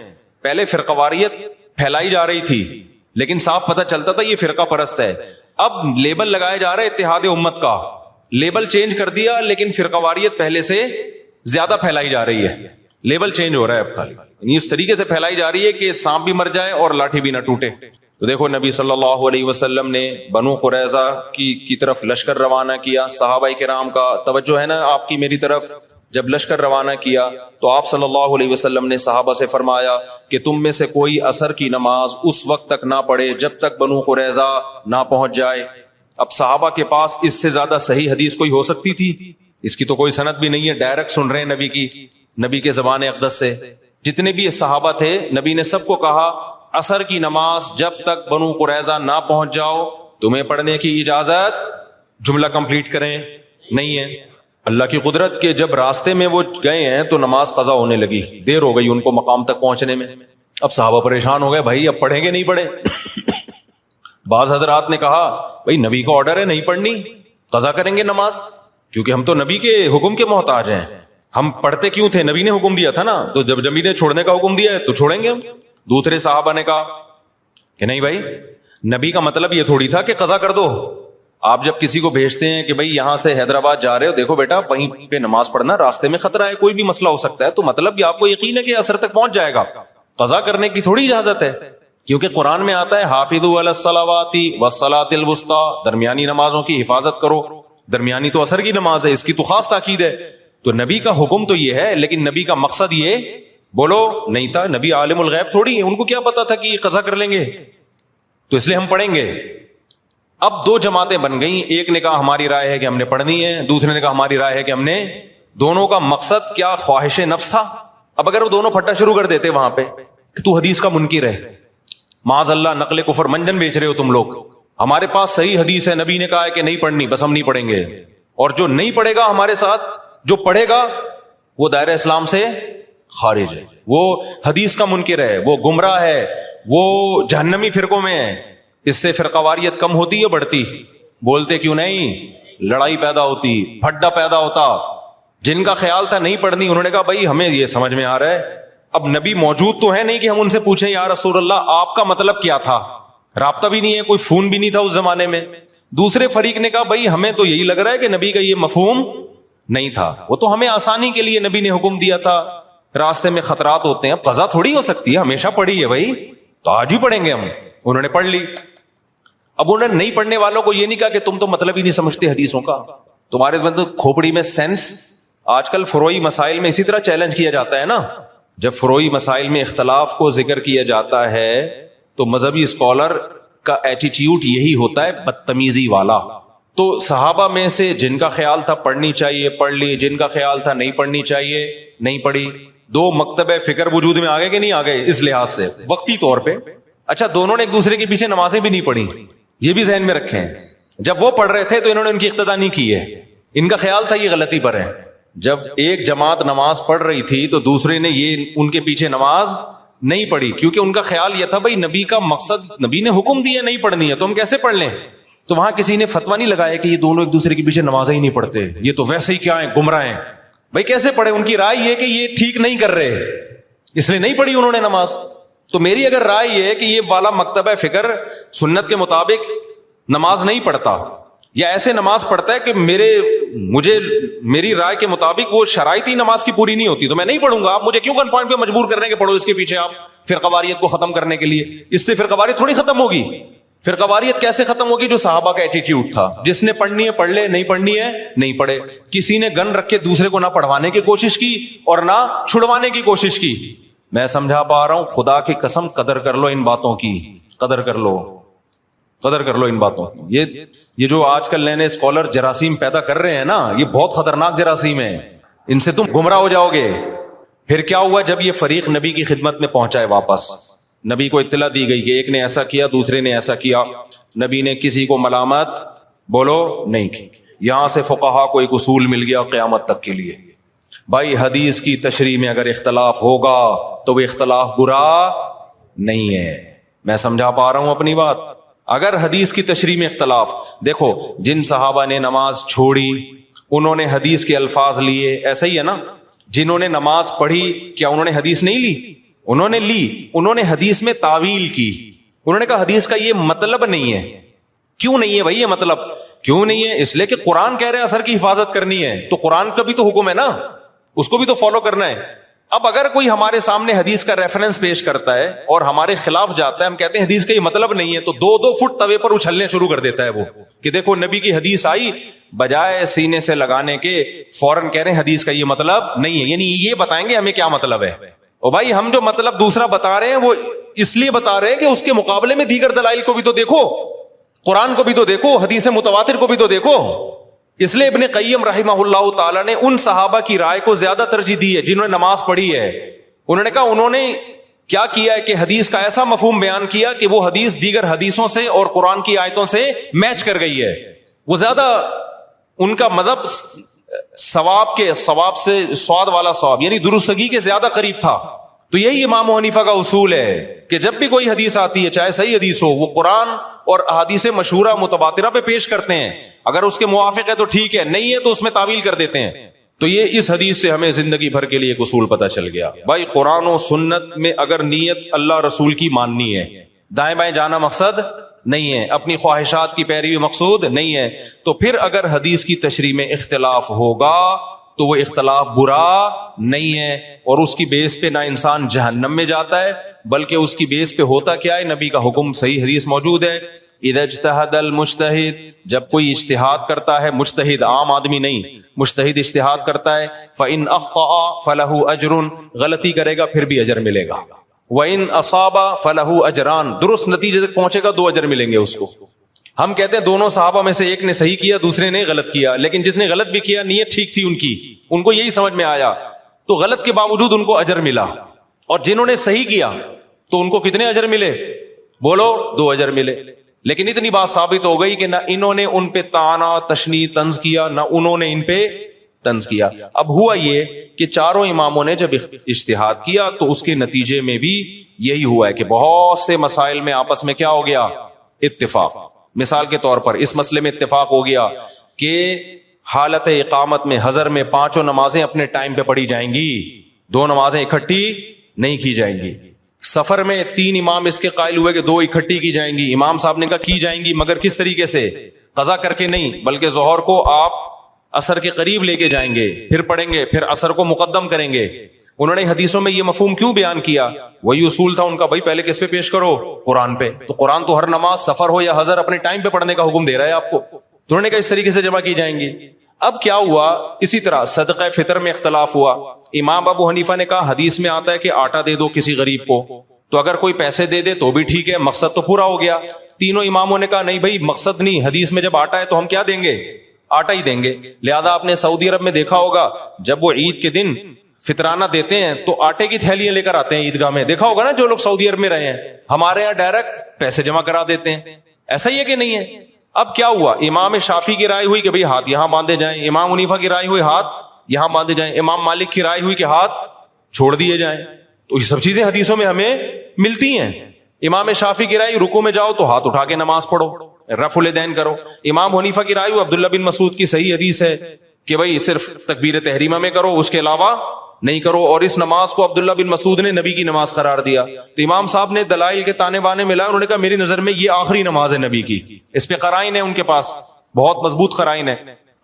پہلے فرقواریت پھیلائی جا رہی تھی لیکن صاف پتہ چلتا تھا یہ فرقہ پرست ہے. اب لیبل لگایا جا رہا ہے اتحاد امت کا، لیبل چینج کر دیا لیکن فرقواریت پہلے سے زیادہ پھیلائی جا رہی ہے. لیبل چینج ہو رہا ہے اب خالی، یعنی اس طریقے سے پھیلائی جا رہی ہے کہ سانپ بھی مر جائے اور لاٹھی بھی نہ ٹوٹے. تو دیکھو نبی صلی اللہ علیہ وسلم نے بنو قریظہ کی طرف لشکر روانہ کیا. صحابہ کرام کا توجہ ہے نا آپ کی میری طرف. جب لشکر روانہ کیا تو آپ صلی اللہ علیہ وسلم نے صحابہ سے فرمایا کہ تم میں سے کوئی عصر کی نماز اس وقت تک نہ پڑھے جب تک بنو قریظہ نہ پہنچ جائے. اب صحابہ کے پاس اس سے زیادہ صحیح حدیث کوئی ہو سکتی تھی؟ اس کی تو کوئی سند بھی نہیں ہے، ڈائریکٹ سن رہے ہیں نبی کے زبان اقدس سے. جتنے بھی صحابہ تھے نبی نے سب کو کہا عصر کی نماز جب تک بنو قریظہ نہ پہنچ جاؤ تمہیں پڑھنے کی اجازت. جملہ کمپلیٹ کریں نہیں ہے. اللہ کی قدرت کے جب راستے میں وہ گئے ہیں تو نماز قضا ہونے لگی، دیر ہو گئی ان کو مقام تک پہنچنے میں. اب صحابہ پریشان ہو گئے، بھائی اب پڑھیں گے نہیں پڑھے؟ بعض حضرات نے کہا بھائی نبی کا آرڈر ہے نہیں پڑھنی، قضا کریں گے نماز، کیونکہ ہم تو نبی کے حکم کے محتاج ہیں. ہم پڑھتے کیوں تھے؟ نبی نے حکم دیا تھا نا، تو جب نبی نے چھوڑنے کا حکم دیا ہے تو چھوڑیں گے ہم. دوسرے صحابہ نے کہا کہ نہیں بھائی، نبی کا مطلب یہ تھوڑی تھا کہ قضا کر دو. آپ جب کسی کو بھیجتے ہیں کہ بھائی یہاں سے حیدرآباد جا رہے ہو، دیکھو بیٹا وہیں پہ نماز پڑھنا، راستے میں خطرہ ہے، کوئی بھی مسئلہ ہو سکتا ہے، تو مطلب یہ آپ کو یقین ہے کہ اثر تک پہنچ جائے گا. قضا کرنے کی تھوڑی اجازت ہے، کیونکہ قرآن میں آتا ہے حافظوا علی الصلوات والصلاۃ الوسطی، درمیانی نمازوں کی حفاظت کرو. درمیانی تو اثر کی نماز ہے، اس کی تو خاص تاکید ہے. تو نبی کا حکم تو یہ ہے، لیکن نبی کا مقصد یہ بولو نہیں تھا. نبی عالم الغیب تھوڑی ہے، ان کو کیا پتا تھا کہ یہ قضا کر لیں گے، تو اس لیے ہم پڑھیں گے. اب دو جماعتیں بن گئیں، ایک نے کہا ہماری رائے ہے کہ ہم نے پڑھنی ہے، دوسرے نے کہا ہماری رائے ہے کہ ہم نے. دونوں کا مقصد کیا؟ خواہش نفس تھا. اب اگر وہ دونوں پھٹا شروع کر دیتے وہاں پہ کہ تو حدیث کا منکر ہے, معاذ اللہ نقل کفر منجن بیچ رہے ہو تم لوگ, ہمارے پاس صحیح حدیث ہے, نبی نے کہا ہے کہ نہیں پڑھنی, بس ہم نہیں پڑھیں گے, اور جو نہیں پڑھے گا ہمارے ساتھ, جو پڑھے گا وہ دائرہ اسلام سے خارج ہے, وہ حدیث کا منکر ہے, وہ گمراہ ہے, وہ جہنمی فرقوں میں ہے. اس سے فرقہ واریت کم ہوتی ہے بڑھتی؟ بولتے کیوں نہیں؟ لڑائی پیدا ہوتی, پھڈا پیدا ہوتا. جن کا خیال تھا نہیں پڑھنی, انہوں نے کہا بھائی ہمیں یہ سمجھ میں آ رہا ہے, اب نبی موجود تو ہے نہیں کہ ہم ان سے پوچھیں یا رسول اللہ آپ کا مطلب کیا تھا, رابطہ بھی نہیں ہے, کوئی فون بھی نہیں تھا اس زمانے میں. دوسرے فریق نے کہا بھائی ہمیں تو یہی لگ رہا ہے کہ نبی کا یہ مفہوم نہیں تھا, وہ تو ہمیں آسانی کے لیے نبی نے حکم دیا تھا, راستے میں خطرات ہوتے ہیں, اب قضا تھوڑی ہو سکتی ہے, ہمیشہ پڑھی ہے بھائی تو آج بھی پڑھیں گے ہم. انہوں نے پڑھ لی. اب انہوں نے نہیں پڑھنے والوں کو یہ نہیں کہا کہ تم تو مطلب ہی نہیں سمجھتے حدیثوں کا, تمہارے مطلب کھوپڑی میں سینس. آج کل فروعی مسائل میں اسی طرح چیلنج کیا جاتا ہے نا, جب فروعی مسائل میں اختلاف کو ذکر کیا جاتا ہے تو مذہبی اسکالر کا ایٹیٹیوڈ یہی ہوتا ہے, بدتمیزی والا. تو صحابہ میں سے جن کا خیال تھا پڑھنی چاہیے پڑھ لی, جن کا خیال تھا نہیں پڑھنی چاہیے نہیں پڑھی. دو مکتب فکر وجود میں آ گئے کہ نہیں آ گئے اس لحاظ سے وقتی طور پہ؟ اچھا دونوں نے ایک دوسرے کے پیچھے نمازیں بھی نہیں پڑھی, یہ بھی ذہن میں رکھیں. جب وہ پڑھ رہے تھے تو انہوں نے ان کی اقتدا نہیں کی ہے, ان کا خیال تھا یہ غلطی پر ہے. جب ایک جماعت نماز پڑھ رہی تھی تو دوسرے نے یہ ان کے پیچھے نماز نہیں پڑھی, کیونکہ ان کا خیال یہ تھا بھائی نبی کا مقصد, نبی نے حکم دیا نہیں پڑھنی ہے تو ہم کیسے پڑھ لیں. تو وہاں کسی نے فتویٰ نہیں لگایا کہ یہ دونوں ایک دوسرے کے پیچھے نمازیں ہی نہیں پڑھتے, یہ تو ویسے ہی کیا ہیں, گمراہ ہیں. بھائی کیسے پڑھے؟ ان کی رائے یہ کہ یہ ٹھیک نہیں کر رہے, اس لیے نہیں پڑھی انہوں نے نماز. تو میری اگر رائے یہ ہے کہ یہ والا مکتبہ فکر سنت کے مطابق نماز نہیں پڑھتا, یا ایسے نماز پڑھتا ہے کہ میری رائے کے مطابق وہ شرائط ہی نماز کی پوری نہیں ہوتی, تو میں نہیں پڑھوں گا. آپ مجھے کیوں گن پوائنٹ پہ مجبور کر رہے ہیں کہ پڑھو اس کے پیچھے آپ فرقہ واریت کو ختم کرنے کے لیے؟ اس سے فرقہ واریت تھوڑی ختم ہوگی. فرقہ واریت کیسے ختم ہوگی؟ جو صحابہ کا ایٹیٹیوڈ تھا, جس نے پڑھنی ہے پڑھ لے, نہیں پڑھنی ہے نہیں پڑھے. کسی نے گن رکھ کے دوسرے کو نہ پڑھوانے کی کوشش کی اور نہ چھڑوانے کی کوشش کی. میں سمجھا پا رہا ہوں, خدا کی قسم قدر کر لو ان باتوں کی, قدر کر لو ان باتوں کی. یہ جو آج کل نئے نئے اسکالر جراثیم پیدا کر رہے ہیں نا, یہ بہت خطرناک جراثیم ہیں, ان سے تم گمراہ ہو جاؤ گے. پھر کیا ہوا جب یہ فریق نبی کی خدمت میں پہنچائے, واپس نبی کو اطلاع دی گئی کہ ایک نے ایسا کیا دوسرے نے ایسا کیا, نبی نے کسی کو ملامت بولو نہیں کی. یہاں سے فقہا کو ایک اصول مل گیا قیامت تک کے لیے, بھائی حدیث کی تشریح میں اگر اختلاف ہوگا تو وہ اختلاف برا نہیں ہے. میں سمجھا پا رہا ہوں اپنی بات؟ اگر حدیث کی تشریح میں اختلاف, دیکھو جن صحابہ نے نماز چھوڑی انہوں نے حدیث کے الفاظ لیے, ایسا ہی ہے نا. جنہوں نے نماز پڑھی کیا انہوں نے حدیث نہیں لی؟ انہوں نے لی. انہوں نے حدیث میں تعویل کی, انہوں نے کہا حدیث کا یہ مطلب نہیں ہے. کیوں نہیں ہے بھائی یہ مطلب؟ کیوں نہیں ہے؟ اس لیے کہ قرآن کہہ رہے ہیں اثر کی حفاظت کرنی ہے, تو قرآن کا بھی تو حکم ہے نا, اس کو بھی تو فالو کرنا ہے. اب اگر کوئی ہمارے سامنے حدیث کا ریفرنس پیش کرتا ہے اور ہمارے خلاف جاتا ہے, ہم کہتے ہیں حدیث کا یہ مطلب نہیں ہے, تو 2-2 فٹ توے پر اچھلنے شروع کر دیتا ہے وہ کہ دیکھو نبی کی حدیث آئی, بجائے سینے سے لگانے کے فوراً کہہ رہے ہیں حدیث کا یہ مطلب نہیں ہے. یعنی یہ بتائیں گے ہمیں کیا مطلب ہے. اور بھائی ہم جو مطلب دوسرا بتا رہے ہیں وہ اس لیے بتا رہے ہیں کہ اس کے مقابلے میں دیگر دلائل کو بھی تو دیکھو, قرآن کو بھی تو دیکھو, حدیث متواتر کو بھی تو دیکھو. اس لیے ابن قیم رحمہ اللہ تعالیٰ نے ان صحابہ کی رائے کو زیادہ ترجیح دی ہے جنہوں نے نماز پڑھی ہے. انہوں نے کہا انہوں نے کیا کیا ہے کہ حدیث کا ایسا مفہوم بیان کیا کہ وہ حدیث دیگر حدیثوں سے اور قرآن کی آیتوں سے میچ کر گئی ہے. وہ زیادہ ان کا مذہب ثواب سے سواد والا ثواب یعنی درستگی کے زیادہ قریب تھا. تو یہی امام حنیفہ کا اصول ہے کہ جب بھی کوئی حدیث آتی ہے چاہے صحیح حدیث ہو, وہ قرآن اور احادیث مشہورہ متواترہ پہ پیش کرتے ہیں. اگر اس کے موافق ہے تو ٹھیک ہے, نہیں ہے تو اس میں تعویل کر دیتے ہیں. تو یہ اس حدیث سے ہمیں زندگی بھر کے لیے ایک اصول پتہ چل گیا, بھائی قرآن و سنت میں اگر نیت اللہ رسول کی ماننی ہے, دائیں بائیں جانا مقصد نہیں ہے, اپنی خواہشات کی پیروی مقصود نہیں ہے, تو پھر اگر حدیث کی تشریح میں اختلاف ہوگا تو وہ اختلاف برا نہیں ہے, اور اس کی بیس پہ نہ انسان جہنم میں جاتا ہے بلکہ اس کی بیس پہ ہوتا کیا ہے, نبی کا حکم صحیح حدیث موجود ہے. اذا اجتہد المجتہد, جب کوئی اجتہاد کرتا ہے, مجتہد عام آدمی نہیں, مجتہد اجتہاد کرتا ہے, فإن اخطأ فلہ اجر, غلطی کرے گا پھر بھی اجر ملے گا, وإن اصاب فلہ اجران, درست نتیجے تک پہنچے گا 2 اجر ملیں گے اس کو. ہم کہتے ہیں دونوں صحابہ میں سے ایک نے صحیح کیا دوسرے نے غلط کیا, لیکن جس نے غلط بھی کیا نیت ٹھیک تھی ان کی, ان کو یہی سمجھ میں آیا تو غلط کے باوجود ان کو اجر ملا, اور جنہوں نے صحیح کیا تو ان کو کتنے اجر ملے؟ بولو 2 اجر ملے. لیکن اتنی بات ثابت ہو گئی کہ نہ انہوں نے ان پہ طعنہ تشنیع طنز کیا, نہ انہوں نے ان پہ طنز کیا. اب ہوا یہ کہ چاروں اماموں نے جب اجتہاد کیا تو اس کے نتیجے میں بھی یہی ہوا ہے کہ بہت سے مسائل میں آپس میں کیا ہو گیا؟ اتفاق. مثال کے طور پر اس مسئلے میں اتفاق ہو گیا کہ حالت اقامت میں حضر میں 5 نمازیں اپنے ٹائم پہ پڑھی جائیں گی, 2 نمازیں اکٹھی نہیں کی جائیں گی. سفر میں 3 امام اس کے قائل ہوئے کہ 2 اکٹھی کی جائیں گی. امام صاحب نے کہا کی جائیں گی, مگر کس طریقے سے؟ قضا کر کے نہیں, بلکہ ظہر کو آپ عصر کے قریب لے کے جائیں گے, پھر پڑھیں گے, پھر عصر کو مقدم کریں گے. انہوں نے حدیثوں میں یہ مفہوم کیوں بیان کیا؟ وہی اصول تھا ان کا, بھائی پہلے کس پہ پیش کرو؟ قرآن پہ. تو قرآن تو ہر نماز سفر ہو یا حضر اپنے ٹائم پہ پڑھنے کا حکم دے رہا ہے آپ کو. تو انہوں نے کہا اس طریقے سے جمع کی جائیں گی. اب کیا ہوا؟ اسی طرح صدقہ فطر میں اختلاف ہوا. امام ابو حنیفہ نے کہا حدیث میں آتا ہے کہ آٹا دے دو کسی غریب کو, تو اگر کوئی پیسے دے دے تو بھی ٹھیک ہے, مقصد تو پورا ہو گیا. تینوں اماموں نے کہا نہیں بھائی مقصد نہیں, حدیث میں جب آٹا ہے تو ہم کیا دیں گے؟ آٹا ہی دیں گے. لہذا آپ نے سعودی عرب میں دیکھا ہوگا جب وہ عید کے دن فطرانہ دیتے ہیں تو آٹے کی تھیلیاں لے کر آتے ہیں عیدگاہ میں. دیکھا ہوگا نا جو لوگ سعودی عرب میں رہے ہیں. ہمارے یہاں ڈائریکٹ پیسے جمع کرا دیتے ہیں. ایسا ہی ہے کہ نہیں ہے؟ اب کیا ہوا؟ امام شافعی کی رائے ہوئی کہ بھئی ہاتھ یہاں باندھے جائیں, امام حنیفہ کی رائے ہوئی ہاتھ یہاں باندھے جائیں, امام مالک کی رائے ہوئی کہ ہاتھ چھوڑ دیے جائیں. تو یہ سب چیزیں حدیثوں میں ہمیں ملتی ہیں. امام شافعی کی رائے رکوع میں جاؤ تو ہاتھ اٹھا کے نماز پڑھو, رفع الیدین کرو. امام حنیفہ کی رائے ہوئی عبداللہ بن مسعود کی صحیح حدیث ہے کہ بھئی صرف تکبیر تحریمہ میں کرو, اس کے علاوہ نہیں کرو. اور اس نماز کو عبداللہ بن مسعود نے نبی کی نماز قرار دیا. تو امام صاحب نے دلائل کے تانے بانے ملا, انہوں نے کہا میری نظر میں یہ آخری نماز ہے نبی کی. اس پہ قرائن ہے ان کے پاس, بہت مضبوط قرائن ہے.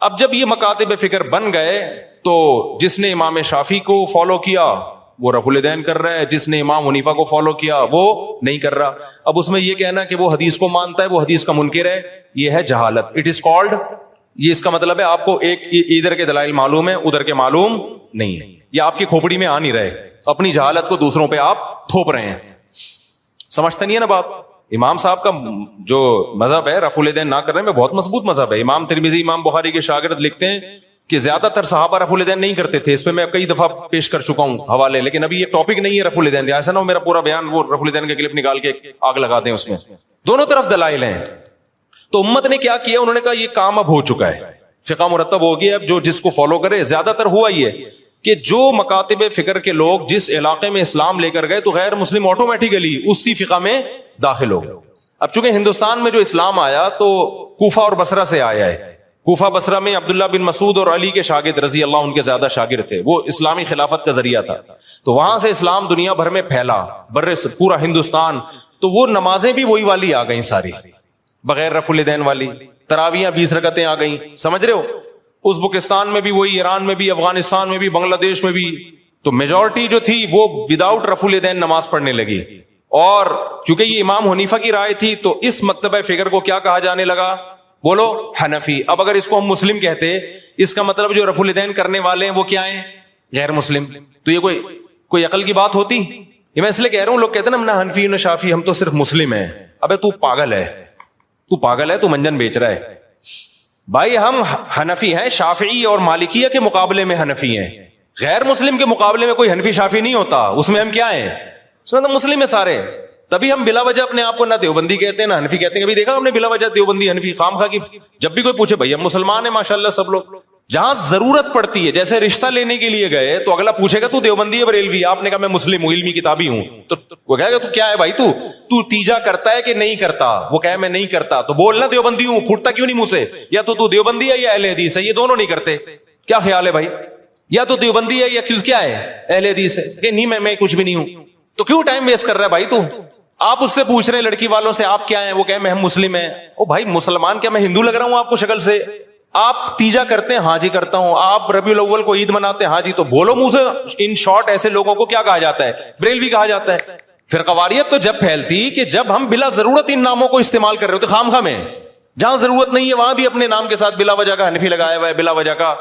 اب جب یہ مکاتب فکر بن گئے تو جس نے امام شافعی کو فالو کیا وہ رفع الیدین کر رہا ہے, جس نے امام حنیفہ کو فالو کیا وہ نہیں کر رہا. اب اس میں یہ کہنا کہ وہ حدیث کو مانتا ہے وہ حدیث کا منکر ہے, یہ ہے جہالت. اٹ از کالڈ, یہ اس کا مطلب ہے آپ کو ایک ادھر کے دلائل معلوم ہے ادھر کے معلوم نہیں ہے, یا آپ کی کھوپڑی میں آ نہیں رہے, اپنی جہالت کو دوسروں پہ آپ تھوپ رہے ہیں. سمجھتے نہیں ہے نا بات؟ امام صاحب کا جو مذہب ہے رفع الیدین نہ کرنے میں بہت مضبوط مذہب ہے. امام ترمذی امام بخاری کے شاگرد لکھتے ہیں کہ زیادہ تر صحابہ رفع الیدین نہیں کرتے تھے. اس پہ میں کئی دفعہ پیش کر چکا ہوں حوالے, لیکن ابھی یہ ٹاپک نہیں ہے رفع الیدین. ایسا نہ ہو میرا پورا بیان وہ رفع الیدین کا کلپ نکال کے آگ لگا دیں اس میں. دونوں طرف دلائل ہیں. تو امت نے کیا کیا؟ انہوں نے کہا یہ کام اب ہو چکا ہے, فقہ مرتب ہو گیا, اب جو جس کو فالو کرے. زیادہ تر ہوا یہ کہ جو مکاتب فکر کے لوگ جس علاقے میں اسلام لے کر گئے تو غیر مسلم آٹومیٹیکلی اسی فقہ میں داخل ہو گئے. اب چونکہ ہندوستان میں جو اسلام آیا تو کوفہ اور بصرہ سے آیا ہے. کوفہ بصرہ میں عبداللہ بن مسعود اور علی کے شاگرد رضی اللہ ان کے زیادہ شاگرد تھے, وہ اسلامی خلافت کا ذریعہ تھا. تو وہاں سے اسلام دنیا بھر میں پھیلا, پورا ہندوستان. تو وہ نمازیں بھی وہی والی آ گئیں ساری, بغیر رفع الیدین والی. تراویحاں 20 رکعتیں آ گئیں, سمجھ رہے ہو؟ ازبکستان میں بھی وہی, ایران میں بھی, افغانستان میں بھی, بنگلہ دیش میں بھی. تو میجورٹی جو تھی وہ وداؤٹ رفع الیدین نماز پڑھنے لگی. اور چونکہ یہ امام حنیفہ کی رائے تھی تو اس مکتبہ فکر کو کیا کہا جانے لگا؟ بولو حنفی. اب اگر اس کو ہم مسلم کہتے اس کا مطلب جو رفع الیدین کرنے والے ہیں وہ کیا ہیں؟ غیر مسلم. تو یہ کوئی عقل کی بات ہوتی؟ یہ میں اس لیے کہہ رہا ہوں, لوگ کہتے ہیں نا حنفی نہ شافی, ہم تو صرف مسلم ہیں. ابے تو پاگل ہے, تو منجن بیچ رہا ہے. بھائی ہم حنفی ہیں, شافعی اور مالکیہ کے مقابلے میں حنفی ہیں. غیر مسلم کے مقابلے میں کوئی حنفی شافعی نہیں ہوتا. اس میں ہم کیا ہیں؟ اس میں تو مسلم ہیں سارے. تبھی ہم بلا وجہ اپنے آپ کو نہ دیوبندی کہتے ہیں نہ حنفی کہتے ہیں. کبھی دیکھا ہم نے بلا وجہ دیوبندی حنفی خام خواہ کی؟ جب بھی کوئی پوچھے بھائی ہم مسلمان ہیں ماشاءاللہ سب لوگ. جہاں ضرورت پڑتی ہے, جیسے رشتہ لینے کے لیے گئے تو اگلا پوچھے گا تو دیوبندی ہے بریلوی؟ آپ نے کہا میں مسلم ہوں, علمی کتابی ہوں. تو وہ کہے گا تو کیا ہے بھائی, تو تیجا کرتا ہے کہ نہیں کرتا؟ وہ کہے میں نہیں کرتا. تو بولنا دیوبندی ہوں, پھوٹتا کیوں نہیں منہ سے؟ یا تو دیوبندی ہے یا اہل حدیث ہے, یہ دونوں نہیں کرتے. کیا خیال ہے بھائی؟ یا تو دیوبندی ہے یا کیا ہے, اہل حدیث ہے. کہ نہیں میں کچھ بھی نہیں ہوں. تو کیوں ٹائم ویسٹ کر رہا ہے بھائی تو؟ آپ اس سے پوچھ رہے ہیں لڑکی والوں سے آپ کیا ہیں, وہ کہے میں ہم مسلم ہیں. او بھائی مسلمان کیا میں ہندو لگ رہا ہوں آپ کو شکل سے؟ آپ تیجا کرتے ہیں, ہاں جی کرتا ہوں. آپ ربیع الاول کو عید مناتے ہیں, ہاں جی. تو بولو منہ سے. ان شارٹ ایسے لوگوں کو کیا کہا جاتا ہے؟ بریلوی کہا جاتا ہے. فرقواریت تو جب پھیلتی کہ جب ہم بلا ضرورت ان ناموں کو استعمال کر رہے ہوتے خام خواہ میں. جہاں ضرورت نہیں ہے وہاں بھی اپنے نام کے ساتھ بلا وجہ کا حنفی لگایا ہوا ہے, بلا وجہ کا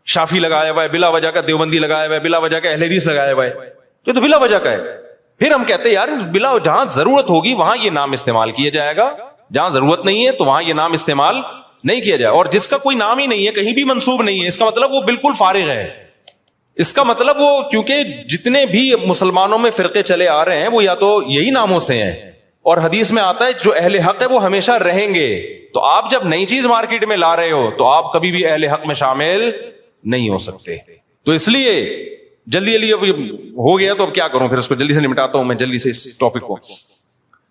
شافی لگایا ہوا ہے, بلا وجہ کا دیوبندی لگایا ہوا ہے, بلا وجہ کا اہل حدیث لگایا ہوا ہے. یہ تو بلا وجہ کا ہے. پھر ہم کہتے ہیں یار بلا جہاں ضرورت ہوگی وہاں یہ نام استعمال کیا جائے گا, جہاں ضرورت نہیں ہے تو وہاں یہ نام استعمال نہیں کیا جائے. اور جس کا کوئی نام ہی نہیں ہے, کہیں بھی منسوب نہیں ہے, اس کا مطلب وہ بالکل فارغ ہے. اس کا مطلب وہ کیونکہ جتنے بھی مسلمانوں میں فرقے چلے آ رہے ہیں وہ یا تو یہی ناموں سے ہیں, اور حدیث میں آتا ہے جو اہل حق ہے وہ ہمیشہ رہیں گے. تو آپ جب نئی چیز مارکیٹ میں لا رہے ہو تو آپ کبھی بھی اہل حق میں شامل نہیں ہو سکتے. تو اس لیے جلدی جلدی اب ہو گیا تو اب کیا کروں, پھر اس کو جلدی سے نمٹاتا ہوں میں جلدی سے اس ٹاپک کو.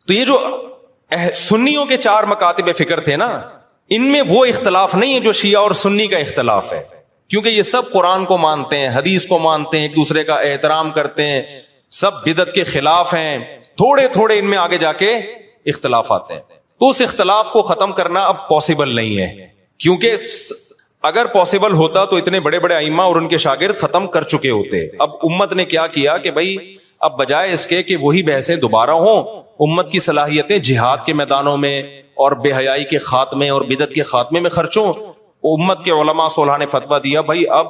تو یہ جو سنیوں کے 4 مکاتب فکر تھے نا, ان میں وہ اختلاف نہیں ہے جو شیعہ اور سنی کا اختلاف ہے, کیونکہ یہ سب قرآن کو مانتے ہیں, حدیث کو مانتے ہیں, ایک دوسرے کا احترام کرتے ہیں, سب بدعت کے خلاف ہیں. تھوڑے تھوڑے ان میں آگے جا کے اختلاف آتے ہیں. تو اس اختلاف کو ختم کرنا اب پاسبل نہیں ہے, کیونکہ اگر پاسبل ہوتا تو اتنے بڑے بڑے ائمہ اور ان کے شاگرد ختم کر چکے ہوتے. اب امت نے کیا کیا کہ بھائی اب بجائے اس کے کہ وہی بحثیں دوبارہ ہوں, امت کی صلاحیتیں جہاد کے میدانوں میں اور بے حیائی کے خاتمے اور بدعت کے خاتمے میں خرچوں. امت کے علماء صلحہ نے فتویٰ دیا بھائی اب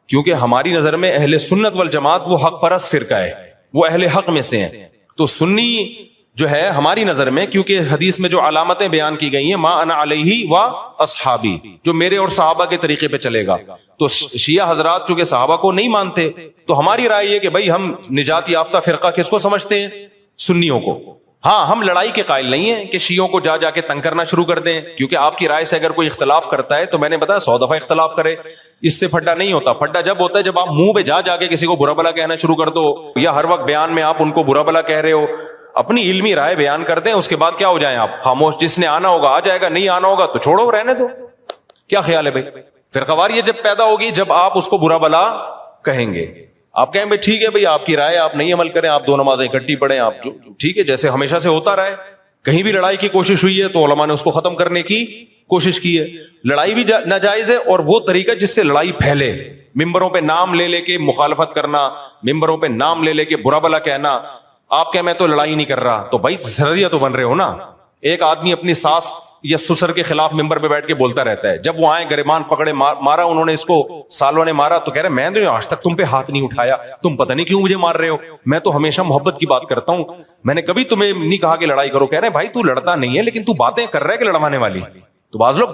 کیونکہ ہماری نظر میں اہل سنت والجماعت وہ حق پرست فرقہ ہے, وہ اہل حق میں سے ہیں, تو سنی جو ہے ہماری نظر میں, کیونکہ حدیث میں جو علامتیں بیان کی گئی ہیں ما انا علیہ و اصحابی, جو میرے اور صحابہ کے طریقے پہ چلے گا, تو شیعہ حضرات چونکہ صحابہ کو نہیں مانتے, تو ہماری رائے یہ کہ بھائی ہم نجات یافتہ فرقہ کس کو سمجھتے ہیں, سنیوں کو. ہاں ہم لڑائی کے قائل نہیں ہیں کہ شیعوں کو جا کے تنگ کرنا شروع کر دیں, کیونکہ آپ کی رائے سے اگر کوئی اختلاف کرتا ہے تو میں نے بتایا 100 دفعہ اختلاف کرے, اس سے پھڈا نہیں ہوتا. پھڈا جب ہوتا ہے جب آپ منہ پہ جا کے کسی کو برا بلا کہنا شروع کر دو, یا ہر وقت بیان میں آپ ان کو برا بلا کہہ رہے ہو. اپنی علمی رائے بیان کر دیں, اس کے بعد کیا ہو جائیں آپ خاموش, جس نے آنا ہوگا آ جائے گا, نہیں آنا ہوگا تو چھوڑو رہنے دو. کیا خیال ہے بھائی؟ فرقواریت جب پیدا ہوگی جب آپ اس کو برا بلا کہیں گے, آپ کہیں بھائی ٹھیک ہے بھائی آپ کی رائے, آپ نہیں عمل کریں, آپ 2 نمازیں اکٹھی پڑھیں, آپ ٹھیک ہے جیسے ہمیشہ سے ہوتا رہے. کہیں بھی لڑائی کی کوشش ہوئی ہے تو علماء نے اس کو ختم کرنے کی کوشش کی ہے. لڑائی بھی ناجائز ہے, اور وہ طریقہ جس سے لڑائی پھیلے, ممبروں پہ نام لے کے مخالفت کرنا, ممبروں پہ نام لے کے برا بلا کہنا. آپ کہ میں تو لڑائی نہیں کر رہا, تو بھائی ذریعہ تو بن رہے ہو نا. ایک آدمی اپنی ساس یا سسر کے خلاف ممبر پہ بیٹھ کے بولتا رہتا ہے, جب وہ آئے گریبان پکڑے مارا انہوں نے اس کو, سالوں نے مارا, تو کہہ رہے میں نے آج تک تم پہ ہاتھ نہیں اٹھایا, تم پتہ نہیں کیوں مجھے مار رہے ہو, میں تو ہمیشہ محبت کی بات کرتا ہوں, میں نے کبھی تمہیں نہیں کہا کہ لڑائی کرو. کہہ رہے بھائی تو لڑتا نہیں ہے لیکن تو باتیں کر رہا ہے کہ لڑوانے والی. تو بعض لوگ